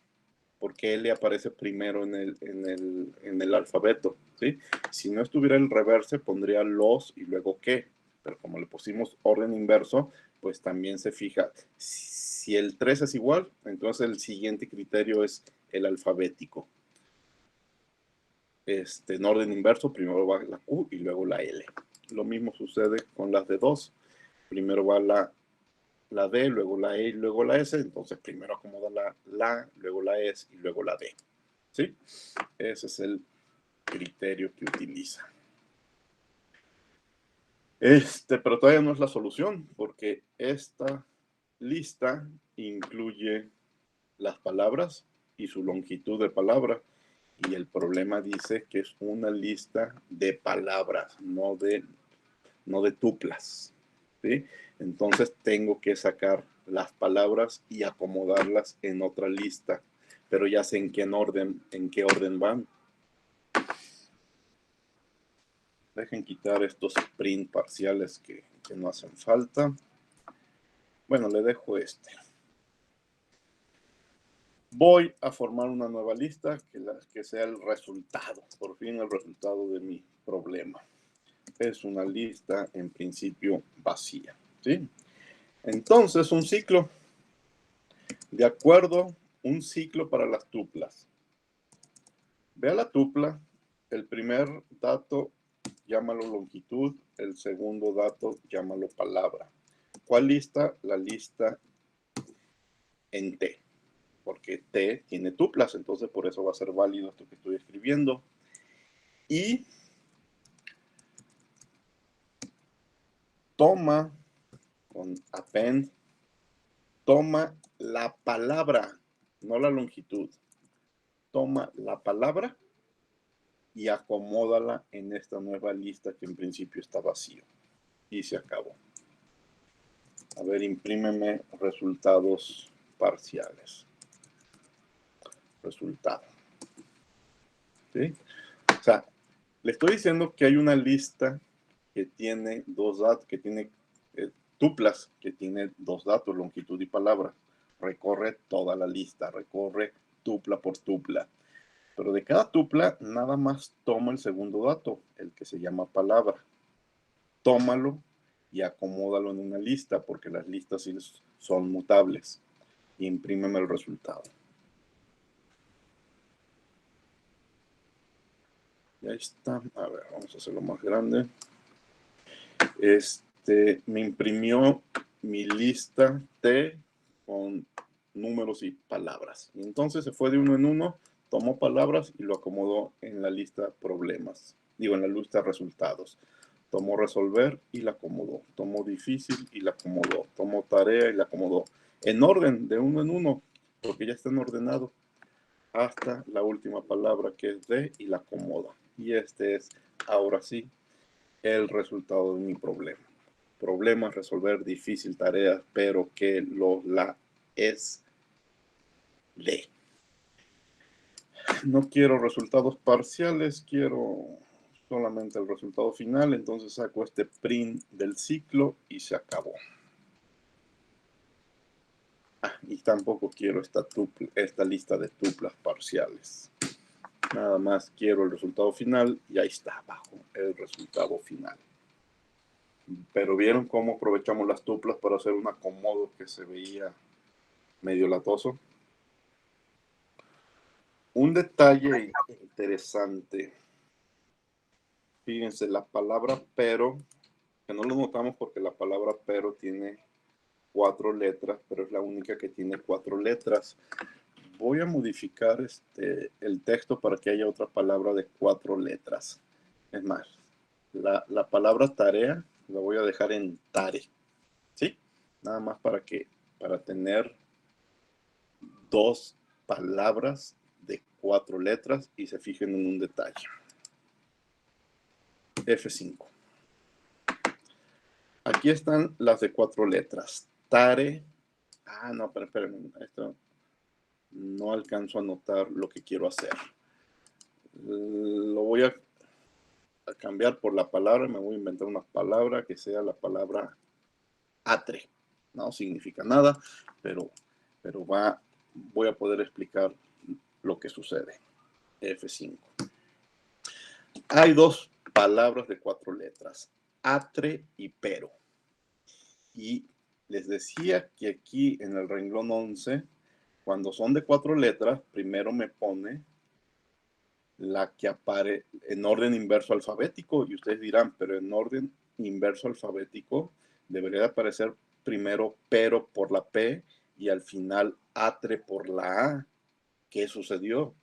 porque L aparece primero en el alfabeto, ¿sí? Si no estuviera el reverse, pondría los y luego qué. Pero como le pusimos orden inverso, pues también se fija. Si el 3 es igual, entonces el siguiente criterio es el alfabético. En orden inverso, primero va la Q y luego la L. Lo mismo sucede con las de 2. Primero va la D, luego la E y luego la S. Entonces primero acomoda la, luego la S y luego la D. ¿Sí? Ese es el criterio que utiliza. Pero todavía no es la solución, porque esta lista incluye las palabras y su longitud de palabra. Y el problema dice que es una lista de palabras, no de tuplas. ¿Sí? Entonces tengo que sacar las palabras y acomodarlas en otra lista. Pero ya sé en qué orden van. Dejen quitar estos print parciales que no hacen falta. Bueno, le dejo este. Voy a formar una nueva lista que sea el resultado, por fin el resultado de mi problema. Es una lista en principio vacía, ¿sí? Entonces, un ciclo. De acuerdo, un ciclo para las tuplas. Vea la tupla, el primer dato, llámalo longitud, el segundo dato, llámalo palabra. ¿Cuál lista? La lista en T, porque T tiene tuplas, entonces por eso va a ser válido esto que estoy escribiendo. Y toma, con append, toma la palabra, no la longitud. Toma la palabra y acomódala en esta nueva lista que en principio está vacío. Y se acabó. A ver, imprímeme resultados parciales. Resultado. ¿Sí? O sea, le estoy diciendo que hay una lista que tiene dos datos, que tiene tuplas, que tiene dos datos, longitud y palabra. Recorre toda la lista, recorre tupla por tupla. Pero de cada tupla, nada más toma el segundo dato, el que se llama palabra. Tómalo y acomódalo en una lista, porque las listas sí son mutables. Y imprímeme el resultado. Y ahí está. A ver, vamos a hacerlo más grande. Me imprimió mi lista T con números y palabras. Y entonces se fue de uno en uno, tomó palabras y lo acomodó en la lista problemas. Digo, en la lista resultados. Tomó resolver y la acomodó. Tomó difícil y la acomodó. Tomó tarea y la acomodó. En orden, de uno en uno, porque ya están ordenados. Hasta la última palabra que es D y la acomoda. Y este es, ahora sí, el resultado de mi problema. Problema, resolver, difícil, tarea, pero que la es D. No quiero resultados parciales, quiero solamente el resultado final, entonces saco este print del ciclo y se acabó. Y tampoco quiero esta lista de tuplas parciales. Nada más quiero el resultado final y ahí está abajo el resultado final. Pero vieron cómo aprovechamos las tuplas para hacer un acomodo que se veía medio latoso. Un detalle interesante. Fíjense, la palabra pero, que no lo notamos porque la palabra pero tiene 4 letras, pero es la única que tiene 4 letras. Voy a modificar el texto para que haya otra palabra de 4 letras. Es más, la palabra tarea la voy a dejar en tare. ¿Sí? Nada más para tener 2 palabras de 4 letras y se fijen en un detalle. F5. Aquí están las de 4 letras. Tare. Ah, no, pero espérenme. Esto no alcanzo a anotar lo que quiero hacer. Lo voy a cambiar por la palabra. Me voy a inventar una palabra que sea la palabra atre. No significa nada, pero voy a poder explicar lo que sucede. F5. Hay 2 palabras de 4 letras. Atre y pero. Y les decía que aquí en el renglón 11, cuando son de 4 letras, primero me pone la que aparece en orden inverso alfabético. Y ustedes dirán, pero en orden inverso alfabético debería aparecer primero pero por la P y al final atre por la A. ¿Qué sucedió?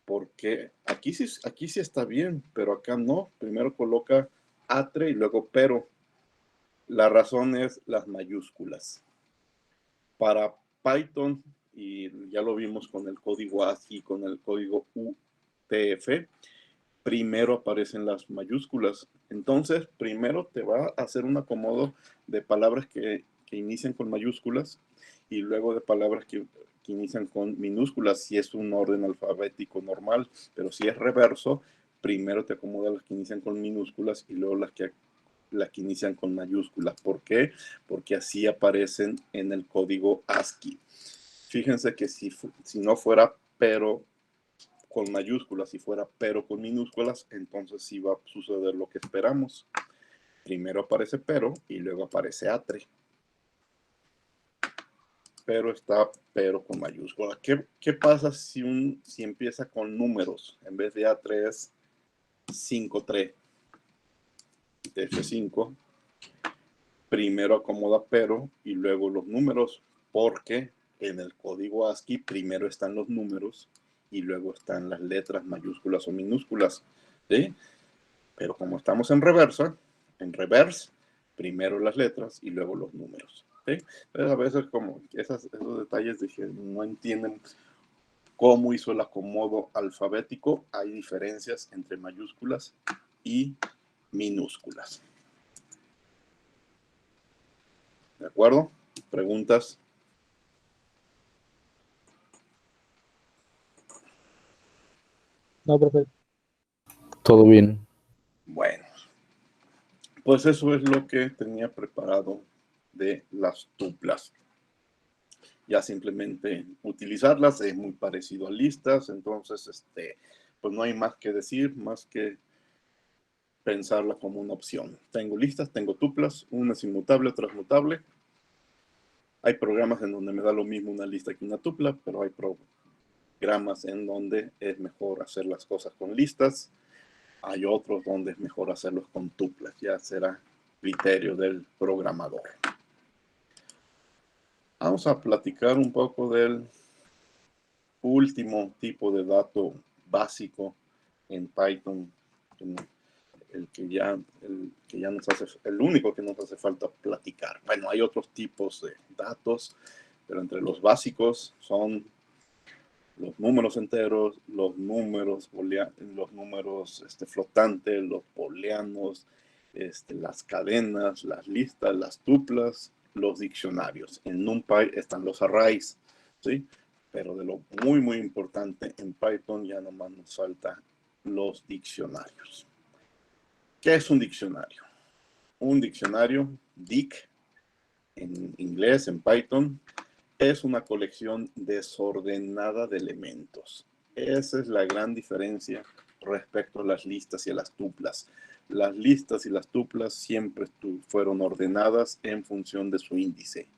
Porque aquí sí está bien, pero acá no. Primero coloca atre y luego pero. La razón es las mayúsculas. Para Python, y ya lo vimos con el código ASCII, con el código UTF, primero aparecen las mayúsculas. Entonces, primero te va a hacer un acomodo de palabras que inician con mayúsculas y luego de palabras que inician con minúsculas, si es un orden alfabético normal, pero si es reverso, primero te acomoda las que inician con minúsculas y luego las que inician con mayúsculas. ¿Por qué? Porque así aparecen en el código ASCII. Fíjense que si no fuera pero con mayúsculas, si fuera pero con minúsculas, entonces sí va a suceder lo que esperamos. Primero aparece pero y luego aparece atre. Pero está pero con mayúsculas. ¿Qué pasa si empieza con números? En vez de A3 es 5-3. F5. Primero acomoda pero y luego los números, porque en el código ASCII primero están los números y luego están las letras mayúsculas o minúsculas, ¿sí? Pero como estamos en reversa, primero las letras y luego los números, ¿sí? Entonces a veces como esos detalles dije, no entienden cómo hizo el acomodo alfabético. Hay diferencias entre mayúsculas y minúsculas. ¿De acuerdo? ¿Preguntas? No, profe. Todo bien. Bueno, pues eso es lo que tenía preparado de las tuplas. Ya simplemente utilizarlas es muy parecido a listas, entonces pues no hay más que decir, más que pensarla como una opción. Tengo listas, tengo tuplas, una es inmutable, otra es mutable. Hay programas en donde me da lo mismo una lista que una tupla, pero hay programas en donde es mejor hacer las cosas con listas. Hay otros donde es mejor hacerlos con tuplas, ya será criterio del programador. Vamos a platicar un poco del último tipo de dato básico en Python, el único que nos hace falta platicar. Bueno, hay otros tipos de datos, pero entre los básicos son los números enteros, los números flotantes, los booleanos, las cadenas, las listas, las tuplas, los diccionarios. En NumPy están los arrays, ¿sí? Pero de lo muy, muy importante en Python ya nomás nos falta los diccionarios. ¿Qué es un diccionario? Un diccionario, dic, en inglés, en Python, es una colección desordenada de elementos. Esa es la gran diferencia respecto a las listas y a las tuplas. Las listas y las tuplas siempre fueron ordenadas en función de su índice.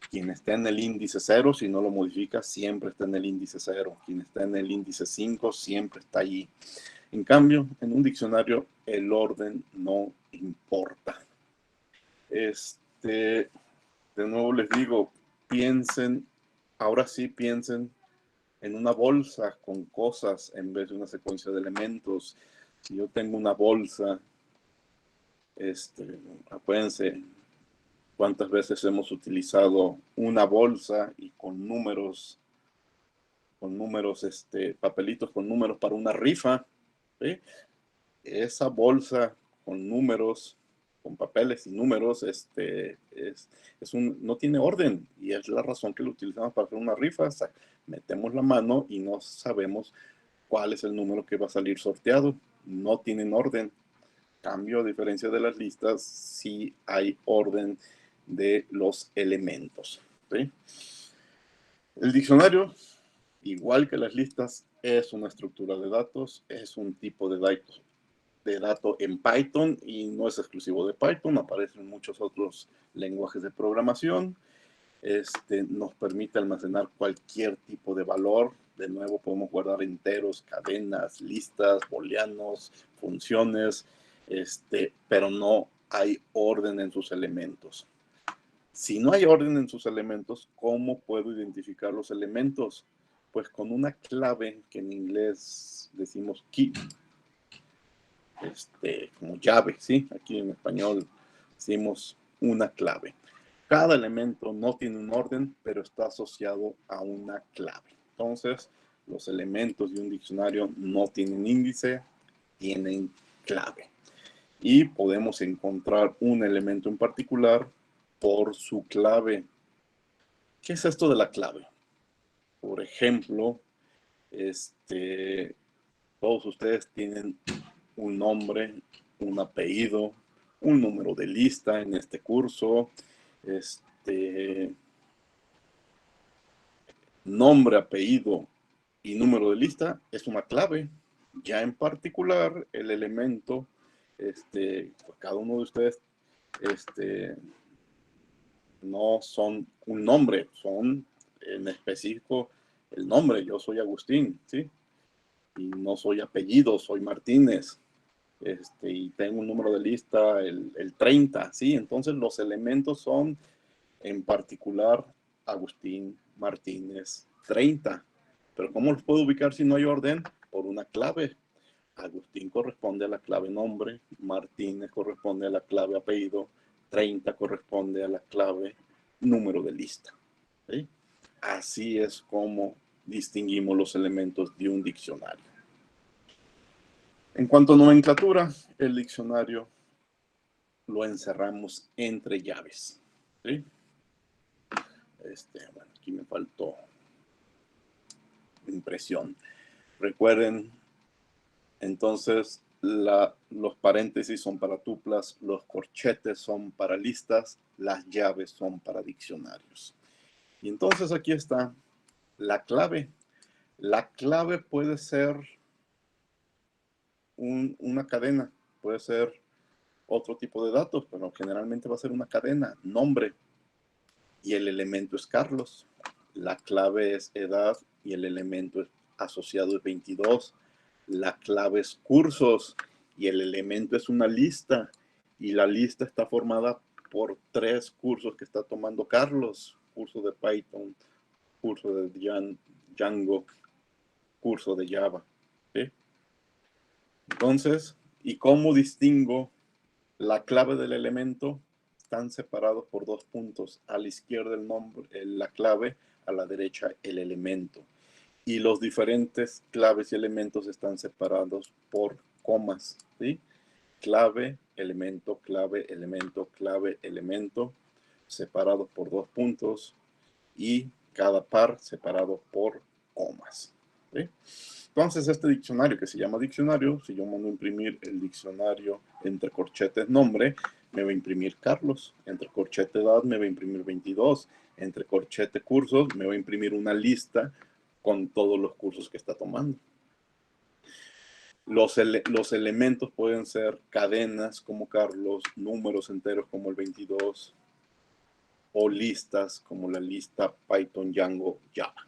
Quien está en el índice 0, si no lo modifica, siempre está en el índice 0. Quien está en el índice 5, siempre está allí. En cambio, en un diccionario, el orden no importa. De nuevo les digo, piensen, ahora sí piensen en una bolsa con cosas en vez de una secuencia de elementos. Si yo tengo una bolsa, acuérdense cuántas veces hemos utilizado una bolsa y con números, papelitos con números para una rifa, ¿sí? Esa bolsa con números, con papeles y números, no tiene orden y es la razón que lo utilizamos para hacer una rifa. O sea, metemos la mano y no sabemos cuál es el número que va a salir sorteado. No tienen orden. Cambio, a diferencia de las listas, sí hay orden de los elementos, ¿sí? El diccionario, igual que las listas, es una estructura de datos, es un tipo de dato en Python y no es exclusivo de Python, aparece en muchos otros lenguajes de programación. Nos permite almacenar cualquier tipo de valor. De nuevo, podemos guardar enteros, cadenas, listas, booleanos, funciones, pero no hay orden en sus elementos. Si no hay orden en sus elementos, ¿cómo puedo identificar los elementos? Pues con una clave que en inglés decimos key, como llave, ¿sí? Aquí en español decimos una clave. Cada elemento no tiene un orden, pero está asociado a una clave. Entonces, los elementos de un diccionario no tienen índice, tienen clave. Y podemos encontrar un elemento en particular por su clave. ¿Qué es esto de la clave? Por ejemplo, todos ustedes tienen un nombre, un apellido, un número de lista en este curso, nombre, apellido y número de lista es una clave. Ya en particular, el elemento, cada uno de ustedes, no son un nombre, son en específico el nombre. Yo soy Agustín, ¿sí? Y no soy apellido, soy Martínez. Y tengo un número de lista, el 30, ¿sí? Entonces los elementos son, en particular, Agustín Martínez 30. Pero ¿cómo los puedo ubicar si no hay orden? Por una clave. Agustín corresponde a la clave nombre, Martínez corresponde a la clave apellido, 30 corresponde a la clave número de lista, ¿sí? Así es como distinguimos los elementos de un diccionario. En cuanto a nomenclatura, el diccionario lo encerramos entre llaves, ¿sí? Bueno, aquí me faltó impresión. Recuerden, entonces, los paréntesis son para tuplas, los corchetes son para listas, las llaves son para diccionarios. Y entonces aquí está la clave. La clave puede ser una cadena, puede ser otro tipo de datos, pero generalmente va a ser una cadena, nombre, y el elemento es Carlos. La clave es edad y el elemento asociado es 22. La clave es cursos y el elemento es una lista. Y la lista está formada por 3 cursos que está tomando Carlos. Curso de Python, curso de Django, curso de Java, ¿sí? Entonces, ¿y cómo distingo la clave del elemento? Están separados por 2 puntos. A la izquierda el nombre, la clave, a la derecha el elemento. Y los diferentes claves y elementos están separados por comas, ¿sí? Clave, elemento, clave, elemento, clave, elemento, separados por 2 puntos y cada par separado por comas, ¿sí? Entonces, este diccionario que se llama diccionario, si yo mando a imprimir el diccionario entre corchetes nombre, me va a imprimir Carlos. Entre corchete edad me va a imprimir 22. Entre corchete cursos me va a imprimir una lista con todos los cursos que está tomando. Los elementos pueden ser cadenas como Carlos, números enteros como el 22 o listas como la lista Python, Django, Java.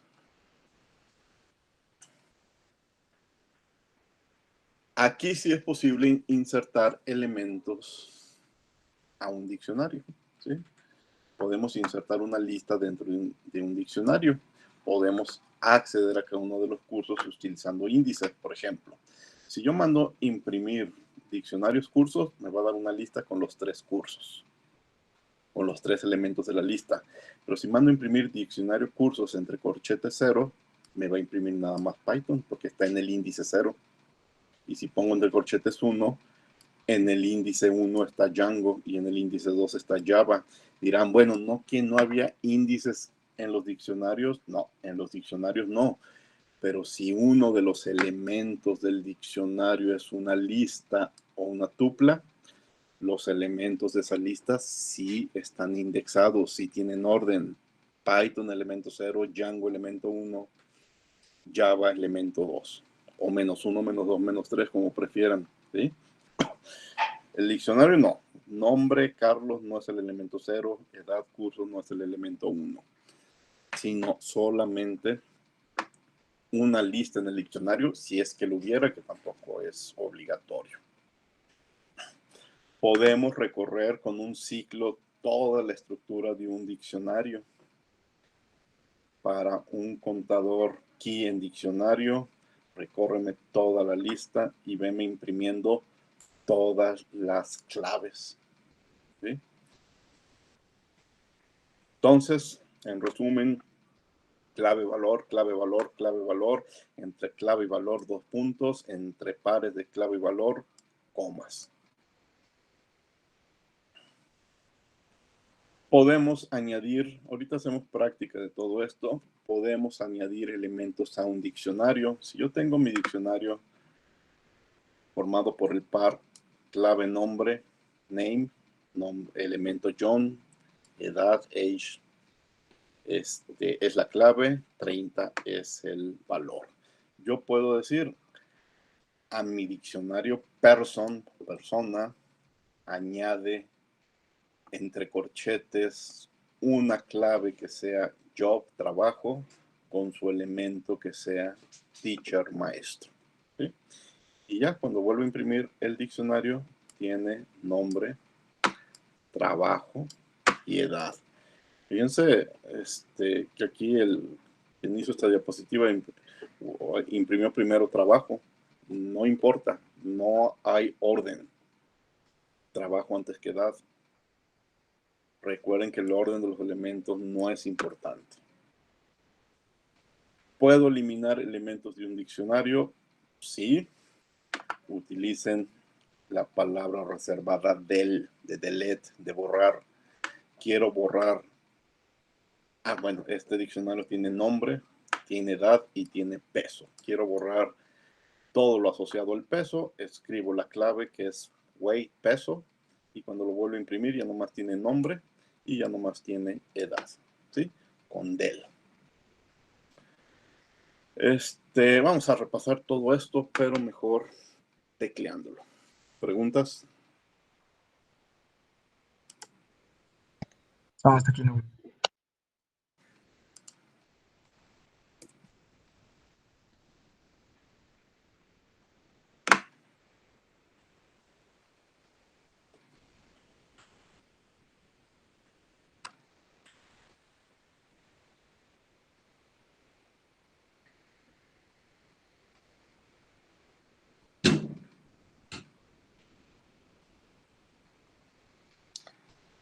Aquí sí es posible insertar elementos a un diccionario, ¿sí? podemos insertar una lista dentro de un diccionario. Podemos acceder a cada uno de los cursos utilizando índices, por ejemplo. Si yo mando imprimir diccionarios cursos, me va a dar una lista con los 3 cursos, con los 3 elementos de la lista. Pero si mando imprimir diccionario cursos entre corchete 0, me va a imprimir nada más Python porque está en el índice 0. Y si pongo entre corchetes 1, en el índice 1 está Django y en el índice 2 está Java. Dirán, bueno, ¿no que no había índices en los diccionarios? No, en los diccionarios no. Pero si uno de los elementos del diccionario es una lista o una tupla, los elementos de esa lista sí están indexados, sí tienen orden. Python elemento 0, Django elemento 1, Java elemento 2. O -1, -2, -3, como prefieran. ¿Sí? El diccionario no. Nombre, Carlos, no es el elemento 0. Edad, curso, no es el elemento 1. Sino solamente una lista en el diccionario, si es que lo hubiera, que tampoco es obligatorio. Podemos recorrer con un ciclo toda la estructura de un diccionario. Para un contador key en diccionario, recórreme toda la lista y veme imprimiendo todas las claves. ¿Sí? Entonces, en resumen, clave, valor, clave, valor, clave, valor, entre clave y valor 2 puntos, entre pares de clave y valor, comas. Podemos añadir, ahorita hacemos práctica de todo esto, podemos añadir elementos a un diccionario. Si yo tengo mi diccionario formado por el par clave nombre, name, elemento John, edad, age, es la clave, 30 es el valor. Yo puedo decir a mi diccionario persona, añade entre corchetes una clave que sea job, trabajo, con su elemento que sea teacher, maestro. ¿Sí? Y ya cuando vuelvo a imprimir el diccionario, tiene nombre, trabajo y edad. Fíjense que aquí quien hizo esta diapositiva imprimió primero trabajo. No importa, no hay orden. Trabajo antes que edad. Recuerden que el orden de los elementos no es importante. ¿Puedo eliminar elementos de un diccionario? Sí. Utilicen la palabra reservada de delete, de borrar. Quiero borrar. Bueno, este diccionario tiene nombre, tiene edad y tiene peso. Quiero borrar todo lo asociado al peso. Escribo la clave que es weight, peso. Y cuando lo vuelvo a imprimir ya nomás tiene nombre y ya nomás tiene edad. ¿Sí? Con del. Vamos a repasar todo esto, pero mejor tecleándolo. ¿Preguntas? No, hasta aquí no.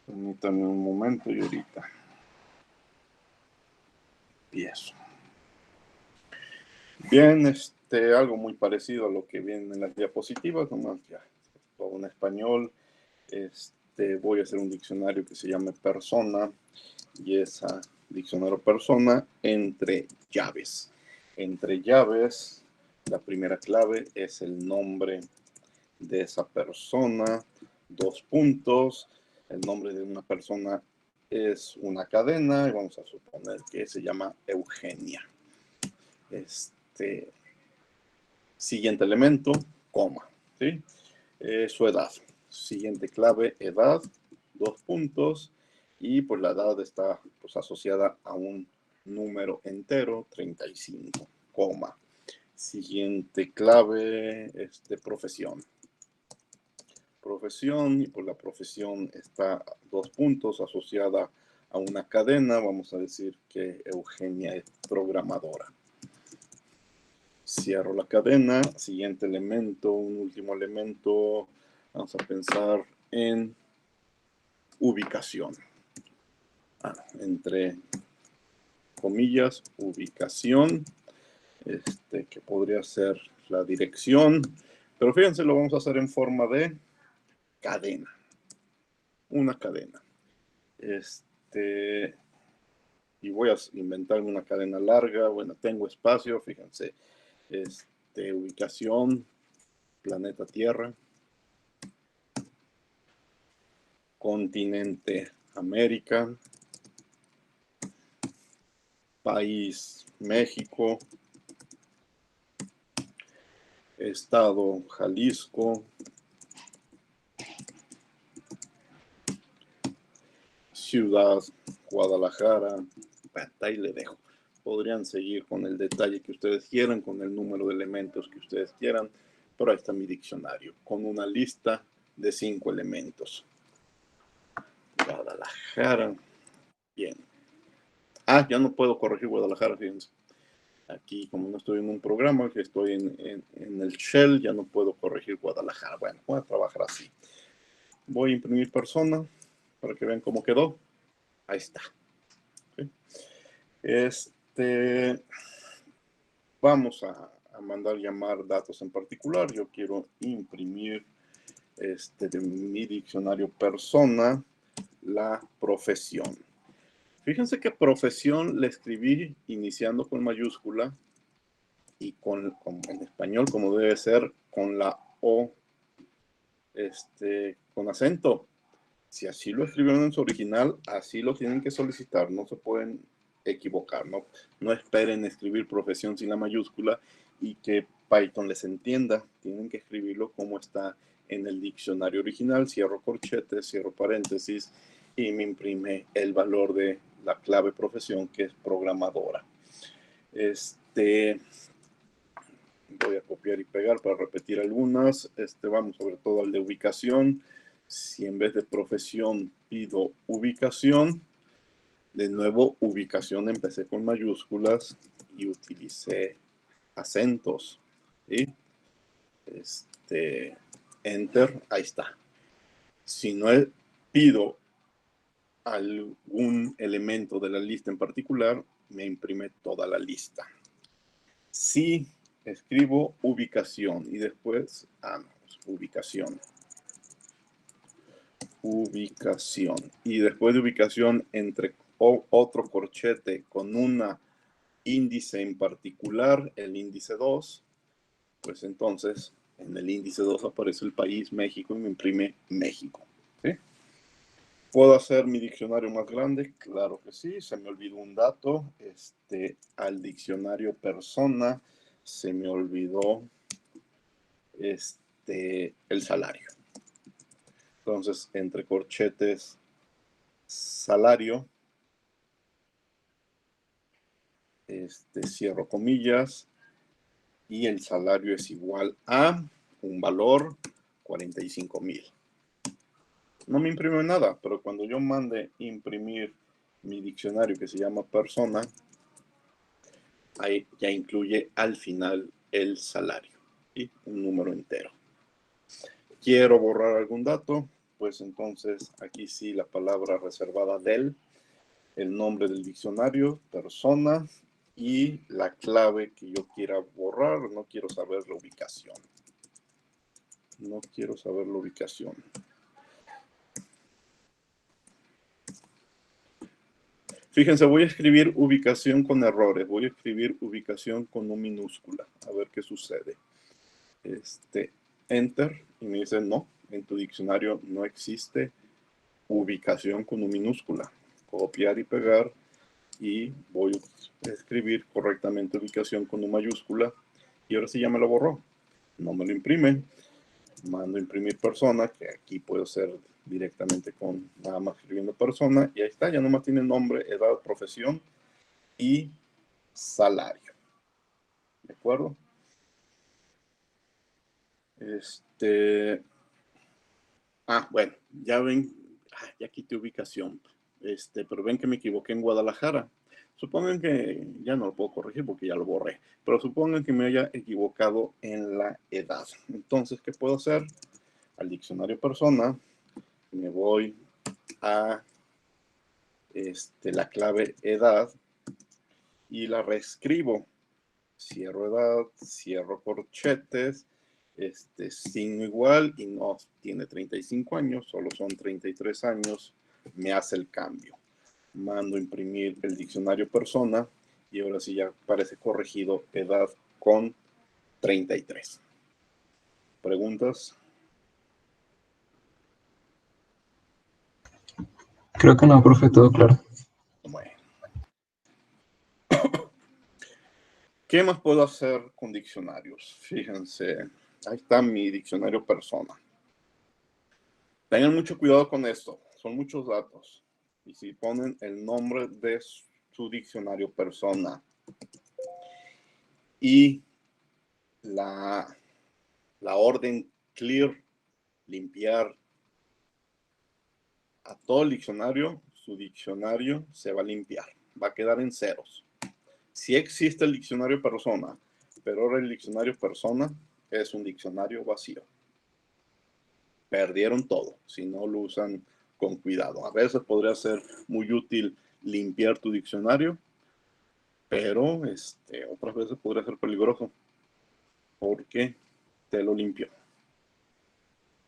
Permítame un momento y ahorita empiezo. Bien, algo muy parecido a lo que viene en las diapositivas, nomás ya todo en español. Voy a hacer un diccionario que se llame persona y esa diccionario persona entre llaves. Entre llaves, la primera clave es el nombre de esa persona, 2 puntos. El nombre de una persona es una cadena y vamos a suponer que se llama Eugenia. Siguiente elemento, coma, ¿sí? Su edad. Siguiente clave, edad, 2 puntos. Y pues la edad está pues, asociada a un número entero, 35, coma. Siguiente clave, profesión. Profesión, y pues la profesión está 2 puntos asociada a una cadena, vamos a decir que Eugenia es programadora. Cierro la cadena, siguiente elemento, un último elemento, vamos a pensar en ubicación. Entre comillas, ubicación, que podría ser la dirección, pero fíjense, lo vamos a hacer en forma de cadena, una cadena. Y voy a inventarme una cadena larga, bueno, tengo espacio, fíjense, ubicación, planeta Tierra, continente América, país México, estado Jalisco, ciudad Guadalajara. Hasta ahí le dejo. Podrían seguir con el detalle que ustedes quieran, con el número de elementos que ustedes quieran, pero ahí está mi diccionario, con una lista de 5 elementos. Guadalajara. Bien. Ya no puedo corregir Guadalajara, fíjense. Aquí, como no estoy en un programa, que estoy en el shell, ya no puedo corregir Guadalajara. Bueno, voy a trabajar así. Voy a imprimir persona para que vean cómo quedó. Ahí está. ¿Sí? Vamos a mandar llamar datos en particular. Yo quiero imprimir de mi diccionario persona la profesión. Fíjense que profesión le escribí iniciando con mayúscula y en español, como debe ser, con la O, con acento. Si así lo escribieron en su original, así lo tienen que solicitar. No se pueden equivocar, ¿no? No esperen escribir profesión sin la mayúscula y que Python les entienda. Tienen que escribirlo como está en el diccionario original. Cierro corchetes, cierro paréntesis y me imprime el valor de la clave profesión, que es programadora. Voy a copiar y pegar para repetir algunas. Vamos sobre todo al de ubicación. Si en vez de profesión pido ubicación, de nuevo ubicación empecé con mayúsculas y utilicé acentos. ¿Sí? Enter, ahí está. Si no pido algún elemento de la lista en particular, me imprime toda la lista. Si escribo ubicación y después, ubicación. Ubicación. Y después de ubicación, entre otro corchete con una índice en particular, el índice 2, pues entonces en el índice 2 aparece el país México y me imprime México. ¿Sí? ¿Puedo hacer mi diccionario más grande? Claro que sí. Se me olvidó un dato. Al diccionario persona se me olvidó el salario. Entonces, entre corchetes, salario, cierro comillas, y el salario es igual a un valor 45,000. No me imprime nada, pero cuando yo mande imprimir mi diccionario que se llama persona, ahí ya incluye al final el salario y un número entero. Quiero borrar algún dato, pues entonces aquí sí la palabra reservada del, el nombre del diccionario, persona y la clave que yo quiera borrar. No quiero saber la ubicación. No quiero saber la ubicación. Fíjense, voy a escribir ubicación con errores. Voy a escribir ubicación con U minúscula. A ver qué sucede. Enter. Y me dice, no, en tu diccionario no existe ubicación con U minúscula. Copiar y pegar. Y voy a escribir correctamente ubicación con U mayúscula. Y ahora sí ya me lo borró. No me lo imprime. Mando a imprimir persona, que aquí puedo hacer directamente con nada más escribiendo persona. Y ahí está, ya nomás tiene nombre, edad, profesión y salario. ¿De acuerdo? Bueno, ya ven, ya quité ubicación. pero ven que me equivoqué en Guadalajara. Supongan que ya no lo puedo corregir porque ya lo borré, pero supongan que me haya equivocado en la edad. Entonces, ¿qué puedo hacer? Al diccionario persona, me voy a la clave edad y la reescribo. Cierro edad, cierro corchetes, signo igual y no tiene 35 años, solo son 33 años, me hace el cambio. Mando a imprimir el diccionario persona y ahora sí ya parece corregido edad con 33. ¿Preguntas? Creo que no, profe, todo claro. Bueno. ¿Qué más puedo hacer con diccionarios? Fíjense, ahí está mi diccionario persona. Tengan mucho cuidado con esto, son muchos datos. Y si ponen el nombre de su diccionario persona y la orden clear, limpiar a todo el diccionario, su diccionario se va a limpiar, va a quedar en ceros. Si existe el diccionario persona, pero ahora el diccionario persona es un diccionario vacío. Perdieron todo si no lo usan con cuidado. A veces podría ser muy útil limpiar tu diccionario, pero otras veces podría ser peligroso porque te lo limpió.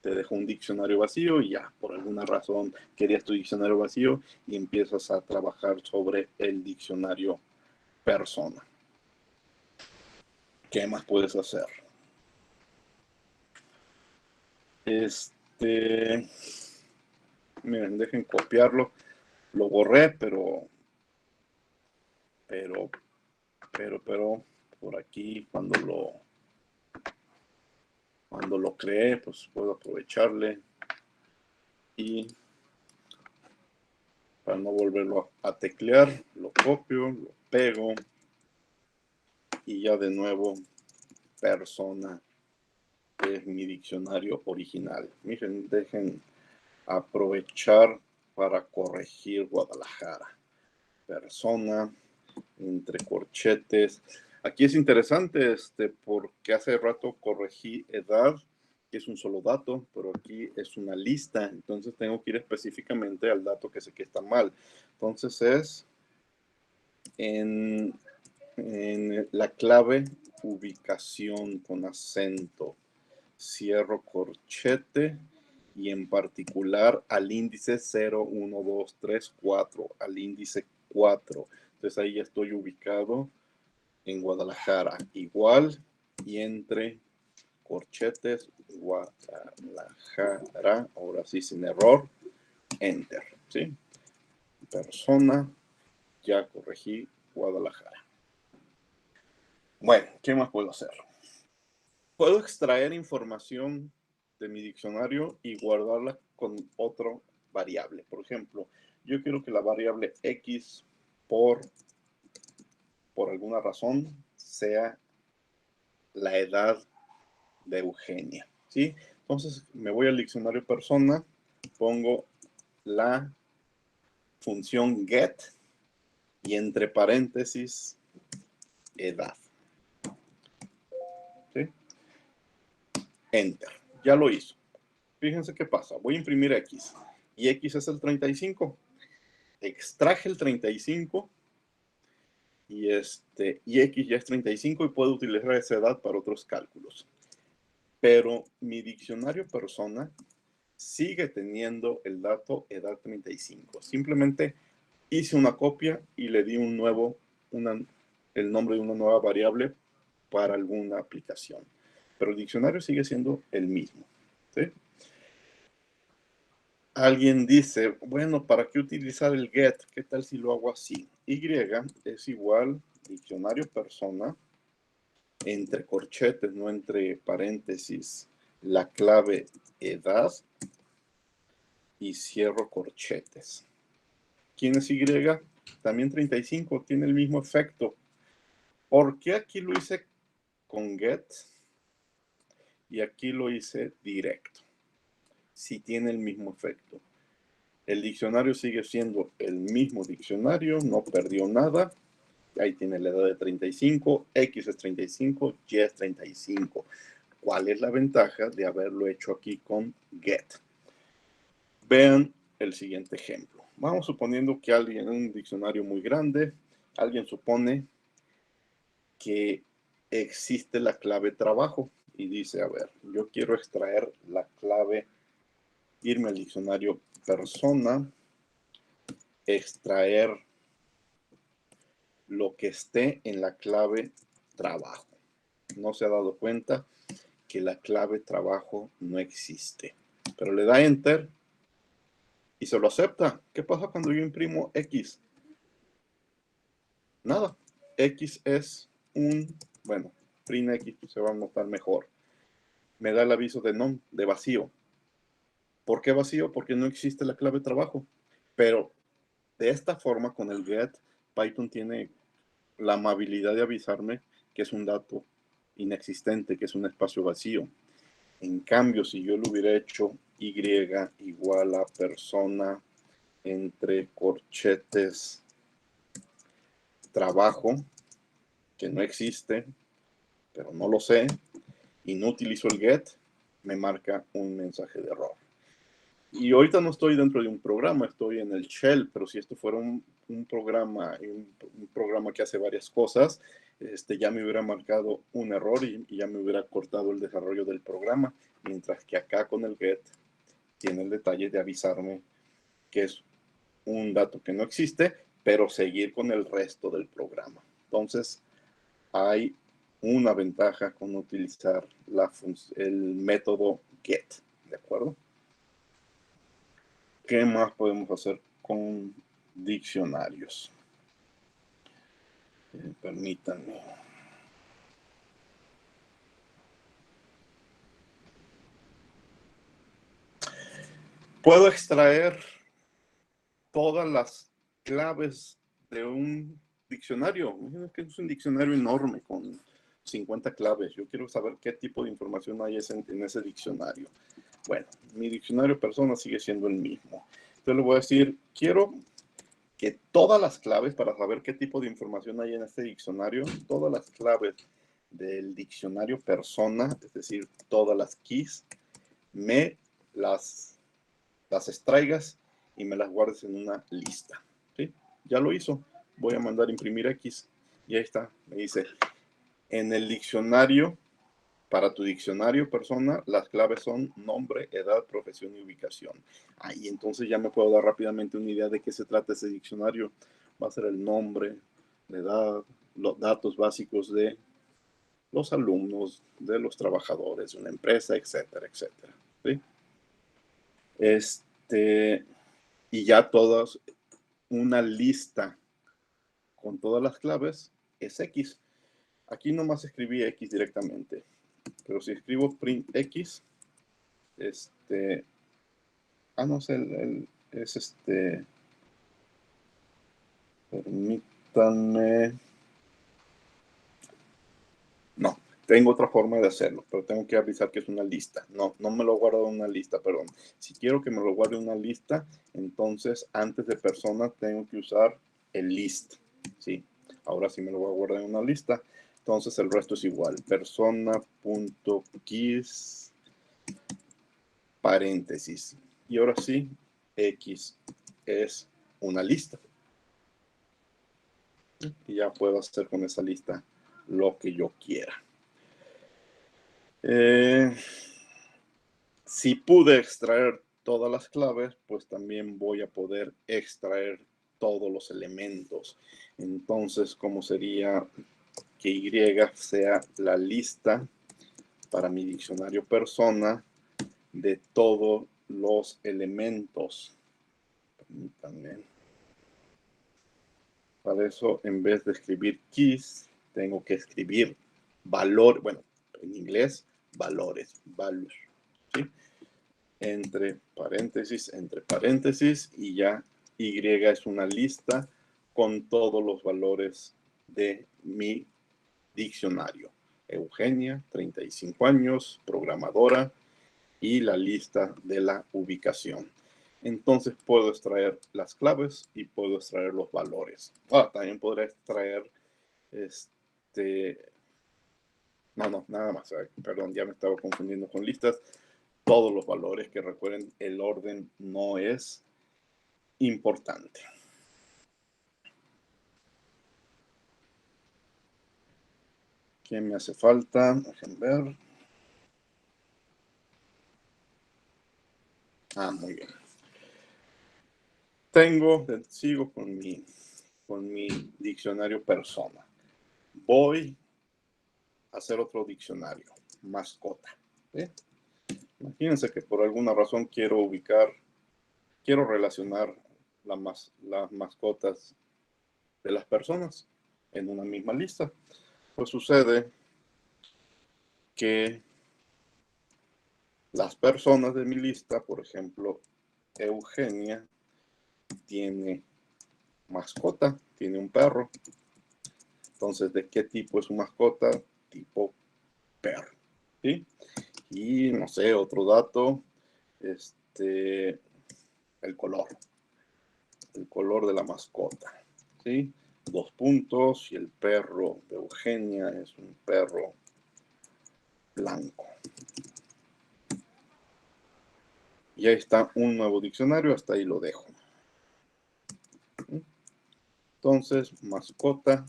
Te dejó un diccionario vacío y ya, por alguna razón querías tu diccionario vacío y empiezas a trabajar sobre el diccionario persona. ¿Qué más puedes hacer? Miren, dejen copiarlo. Lo borré, pero por aquí cuando lo creé, pues puedo aprovecharle y para no volverlo a teclear, lo copio, lo pego y ya de nuevo persona es mi diccionario original. Miren, dejen aprovechar para corregir Guadalajara. Persona, entre corchetes. Aquí es interesante porque hace rato corregí edad, que es un solo dato, pero aquí es una lista, entonces tengo que ir específicamente al dato que sé que está mal. Entonces es en la clave ubicación con acento. Cierro corchete y en particular al índice 0, 1, 2, 3, 4, al índice 4. Entonces ahí ya estoy ubicado en Guadalajara. Igual y entre corchetes, Guadalajara, ahora sí sin error, enter. ¿Sí? Persona, ya corregí Guadalajara. Bueno, ¿qué más puedo hacer? Puedo extraer información de mi diccionario y guardarla con otra variable. Por ejemplo, yo quiero que la variable X por alguna razón sea la edad de Eugenia, ¿sí? Entonces me voy al diccionario persona, pongo la función get y entre paréntesis edad. ¿Sí? Enter. Ya lo hizo. Fíjense qué pasa. Voy a imprimir X y X es el 35. Extraje el 35 y X ya es 35 y puedo utilizar esa edad para otros cálculos. Pero mi diccionario persona sigue teniendo el dato edad 35. Simplemente hice una copia y le di el nombre de una nueva variable para alguna aplicación. Pero el diccionario sigue siendo el mismo. ¿Sí? Alguien dice, bueno, ¿para qué utilizar el get? ¿Qué tal si lo hago así? Y es igual diccionario persona, entre corchetes, no entre paréntesis, la clave edad y cierro corchetes. ¿Quién es Y? También 35, tiene el mismo efecto. ¿Por qué aquí lo hice con get y aquí lo hice directo? Si tiene el mismo efecto. El diccionario sigue siendo el mismo diccionario, no perdió nada. Ahí tiene la edad de 35, X es 35, Y es 35. ¿Cuál es la ventaja de haberlo hecho aquí con get? Vean el siguiente ejemplo. Vamos suponiendo que alguien en un diccionario muy grande, alguien supone que existe la clave trabajo y dice, a ver, yo quiero extraer la clave, irme al diccionario persona, extraer lo que esté en la clave trabajo. No se ha dado cuenta que la clave trabajo no existe, pero le da enter y se lo acepta. ¿Qué pasa cuando yo imprimo X? Nada. X es bueno, print X se va a notar mejor. Me da el aviso de no, de vacío. ¿Por qué vacío? Porque no existe la clave trabajo. Pero de esta forma, con el get, Python tiene la amabilidad de avisarme que es un dato inexistente, que es un espacio vacío. En cambio, si yo lo hubiera hecho Y igual a persona entre corchetes trabajo, que no existe, pero no lo sé, y no utilizo el get, me marca un mensaje de error. Y ahorita no estoy dentro de un programa, estoy en el shell, pero si esto fuera un programa que hace varias cosas, ya me hubiera marcado un error y ya me hubiera cortado el desarrollo del programa, mientras que acá con el get tiene el detalle de avisarme que es un dato que no existe, pero seguir con el resto del programa. Entonces, hay una ventaja con utilizar el método get, ¿de acuerdo? ¿Qué más podemos hacer con diccionarios? Permítanme. Puedo extraer todas las claves de un diccionario. Es que es un diccionario enorme con 50 claves. Yo quiero saber qué tipo de información hay en ese diccionario. Bueno, mi diccionario persona sigue siendo el mismo. Entonces le voy a decir, quiero que todas las claves, para saber qué tipo de información hay en este diccionario, todas las claves del diccionario persona, es decir, todas las keys, me las extraigas y me las guardes en una lista. ¿Sí? Ya lo hizo. Voy a mandar imprimir X y ahí está. Me dice, en el diccionario, para tu diccionario persona, las claves son nombre, edad, profesión y ubicación. Ahí entonces ya me puedo dar rápidamente una idea de qué se trata ese diccionario. Va a ser el nombre, la edad, los datos básicos de los alumnos, de los trabajadores de una empresa, etcétera, etcétera. ¿Sí? Y ya todas, una lista con todas las claves es X. Aquí nomás escribí X directamente, pero si escribo print X, no sé, permítanme, no, tengo otra forma de hacerlo, pero tengo que avisar que es una lista. No me lo guardo en una lista, perdón. Si quiero que me lo guarde en una lista, entonces antes de persona tengo que usar el list, ¿sí? Ahora sí me lo voy a guardar en una lista. Entonces el resto es igual. Persona.keys paréntesis. Y ahora sí, X es una lista. Y ya puedo hacer con esa lista lo que yo quiera. Si pude extraer todas las claves, pues también voy a poder extraer todos los elementos. Entonces, ¿cómo sería que Y sea la lista para mi diccionario persona de todos los elementos? Permítanme. Para eso, en vez de escribir keys, tengo que escribir valor, bueno, en inglés, valores, values, ¿sí? Entre paréntesis, y ya Y es una lista con todos los valores de mi diccionario. Eugenia, 35 años, programadora, y la lista de la ubicación. Entonces puedo extraer las claves y puedo extraer los valores. También podré extraer no, nada más. Perdón, ya me estaba confundiendo con listas. Todos los valores, que recuerden, el orden no es importante. ¿Qué me hace falta? Déjenme ver. Muy bien. Sigo con mi diccionario persona. Voy a hacer otro diccionario, mascota. ¿Sí? Imagínense que por alguna razón quiero relacionar las mascotas de las personas en una misma lista. Pues sucede que las personas de mi lista, por ejemplo, Eugenia, tiene mascota, tiene un perro. Entonces, ¿de qué tipo es su mascota? Tipo perro. ¿Sí? Y no sé, otro dato, el color de la mascota. ¿Sí? 2 puntos, y el perro de Eugenia es un perro blanco. Y ahí está un nuevo diccionario, hasta ahí lo dejo. Entonces, mascota,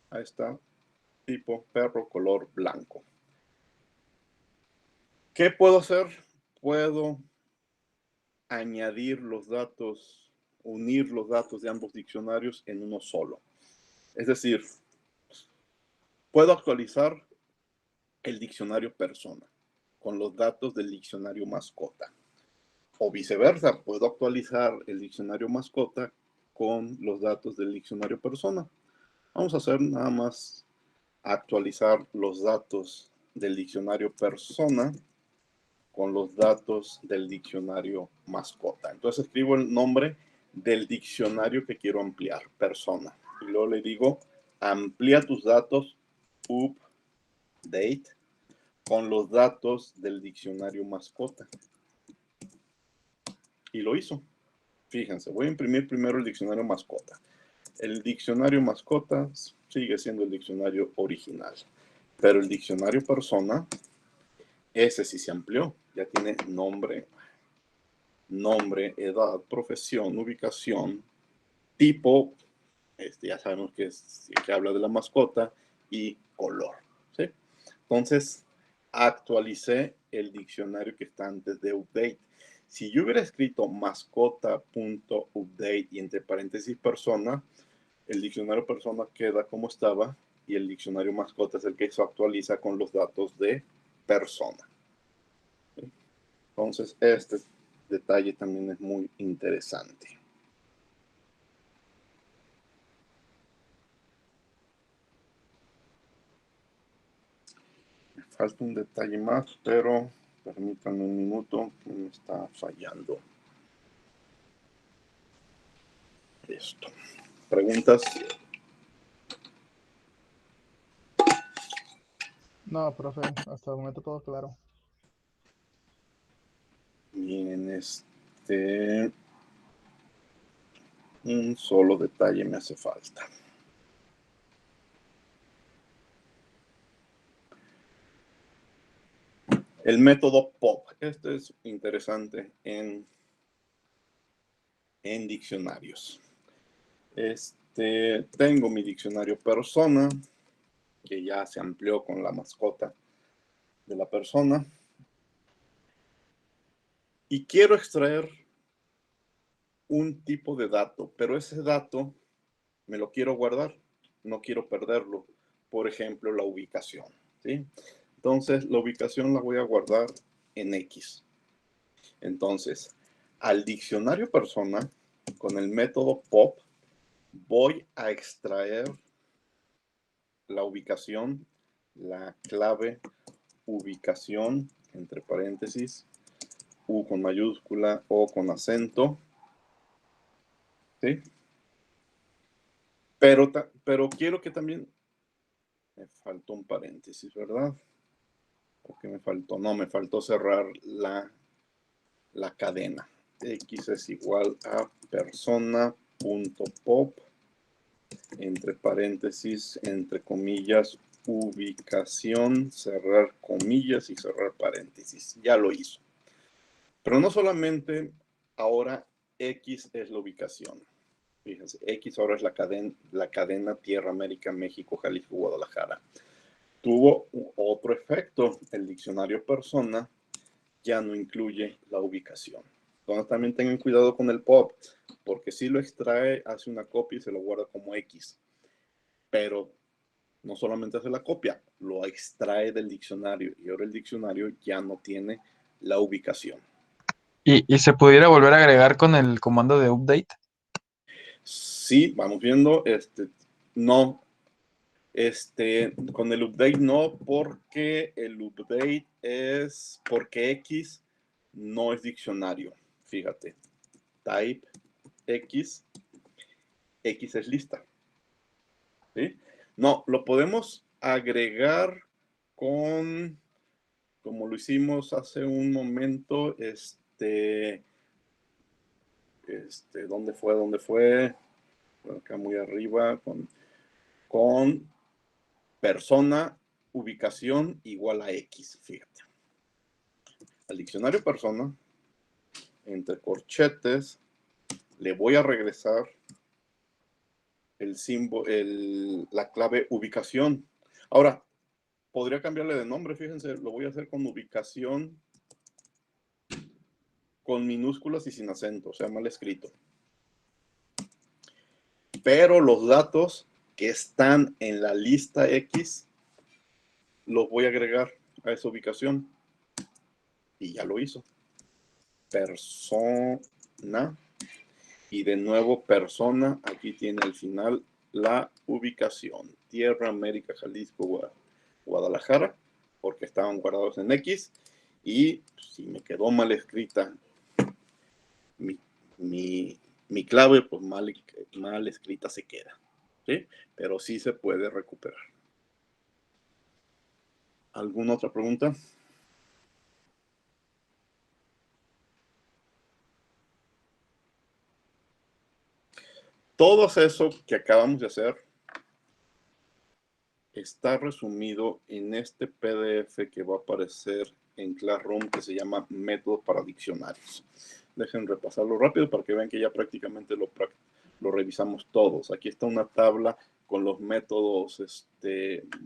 ahí está, tipo perro, color blanco. ¿Qué puedo hacer? Puedo añadir los datos, unir los datos de ambos diccionarios en uno solo. Es decir, puedo actualizar el diccionario persona con los datos del diccionario mascota. O viceversa, puedo actualizar el diccionario mascota con los datos del diccionario persona. Vamos a hacer nada más actualizar los datos del diccionario persona con los datos del diccionario mascota. Entonces escribo el nombre del diccionario que quiero ampliar, persona. Y luego le digo, amplía tus datos, update, con los datos del diccionario mascota. Y lo hizo. Fíjense, voy a imprimir primero el diccionario mascota. El diccionario mascota sigue siendo el diccionario original, pero el diccionario persona, ese sí se amplió. Ya tiene nombre, edad, profesión, ubicación, tipo, ya sabemos que habla de la mascota, y color. ¿Sí? Entonces, actualicé el diccionario que está antes de update. Si yo hubiera escrito mascota.update y entre paréntesis persona, el diccionario persona queda como estaba y el diccionario mascota es el que se actualiza con los datos de persona. Entonces, este detalle también es muy interesante. Me falta un detalle más, pero permítanme un minuto, que me está fallando esto. ¿Preguntas? No, profe, hasta el momento todo claro. Bien, un solo detalle me hace falta. El método POP. Este es interesante en diccionarios. Tengo mi diccionario persona, que ya se amplió con la mascota de la persona. Y quiero extraer un tipo de dato, pero ese dato me lo quiero guardar, no quiero perderlo. Por ejemplo, la ubicación. ¿Sí? Entonces, la ubicación la voy a guardar en X. Entonces, al diccionario persona, con el método POP, voy a extraer la ubicación, la clave ubicación, entre paréntesis, U con mayúscula, O con acento. ¿Sí? Pero quiero que también... Me faltó un paréntesis, ¿verdad? ¿Por qué me faltó? No, me faltó cerrar la cadena. X es igual a persona.pop, entre paréntesis, entre comillas, ubicación, cerrar comillas y cerrar paréntesis. Ya lo hizo. Pero no solamente ahora X es la ubicación. Fíjense, X ahora es la cadena Tierra, América, México, Jalisco, Guadalajara. Tuvo otro efecto. El diccionario persona ya no incluye la ubicación. Entonces también tengan cuidado con el POP, porque si lo extrae, hace una copia y se lo guarda como X. Pero no solamente hace la copia, lo extrae del diccionario y ahora el diccionario ya no tiene la ubicación. ¿Y se pudiera volver a agregar con el comando de update? Sí, vamos viendo, no, con el update no, porque el update es porque X no es diccionario. Fíjate, type X, X es lista. ¿Sí? No, lo podemos agregar con, como lo hicimos hace un momento, ¿dónde fue? ¿Dónde fue? Acá muy arriba, con persona, ubicación igual a X, fíjate. Al diccionario persona, entre corchetes, le voy a regresar el símbolo, la clave ubicación. Ahora, podría cambiarle de nombre, fíjense, lo voy a hacer con ubicación, con minúsculas y sin acento, o sea, mal escrito. Pero los datos que están en la lista X, los voy a agregar a esa ubicación. Y ya lo hizo. Persona. Y de nuevo persona. Aquí tiene al final la ubicación. Tierra, América, Jalisco, Guadalajara. Porque estaban guardados en X. Y si me quedó mal escrita mi clave, pues mal escrita se queda. ¿Sí? Pero sí se puede recuperar. ¿Alguna otra pregunta? Todo eso que acabamos de hacer está resumido en este PDF que va a aparecer en Classroom, que se llama Métodos para Diccionarios. Dejen repasarlo rápido para que vean que ya prácticamente lo revisamos todos. Aquí está una tabla con los métodos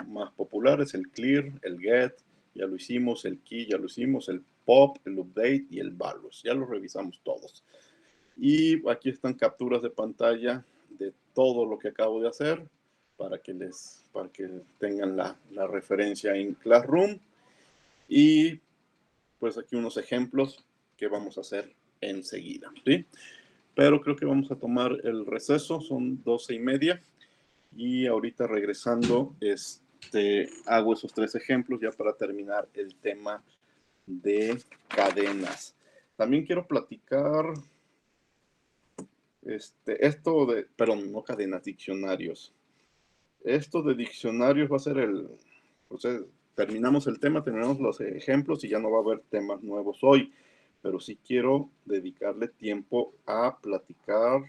más populares, el clear, el get, ya lo hicimos, el key, ya lo hicimos, el pop, el update y el values. Ya los revisamos todos. Y aquí están capturas de pantalla de todo lo que acabo de hacer para que tengan la referencia en Classroom. Y pues aquí unos ejemplos que vamos a hacer enseguida, ¿sí? Pero creo que vamos a tomar el receso, son 12:30. Y ahorita regresando, hago esos 3 ejemplos ya para terminar el tema de cadenas. También quiero platicar perdón, no cadenas, diccionarios. Esto de diccionarios va a ser terminamos el tema, terminamos los ejemplos y ya no va a haber temas nuevos hoy, pero sí quiero dedicarle tiempo a platicar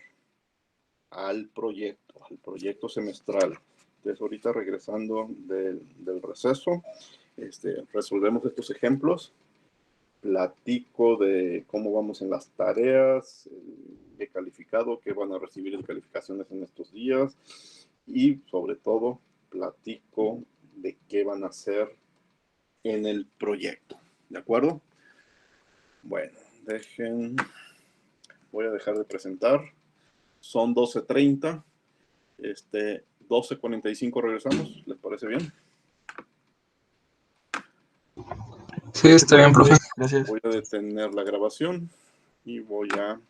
al proyecto semestral. Entonces ahorita regresando del receso, resolvemos estos ejemplos, platico de cómo vamos en las tareas, de calificado, que van a recibir de calificaciones en estos días y sobre todo platico de qué van a hacer en el proyecto. ¿De acuerdo? Bueno, voy a dejar de presentar. Son 12:30. 12:45 regresamos. ¿Les parece bien? Sí, está bien, profe. Gracias. Voy a detener la grabación y voy a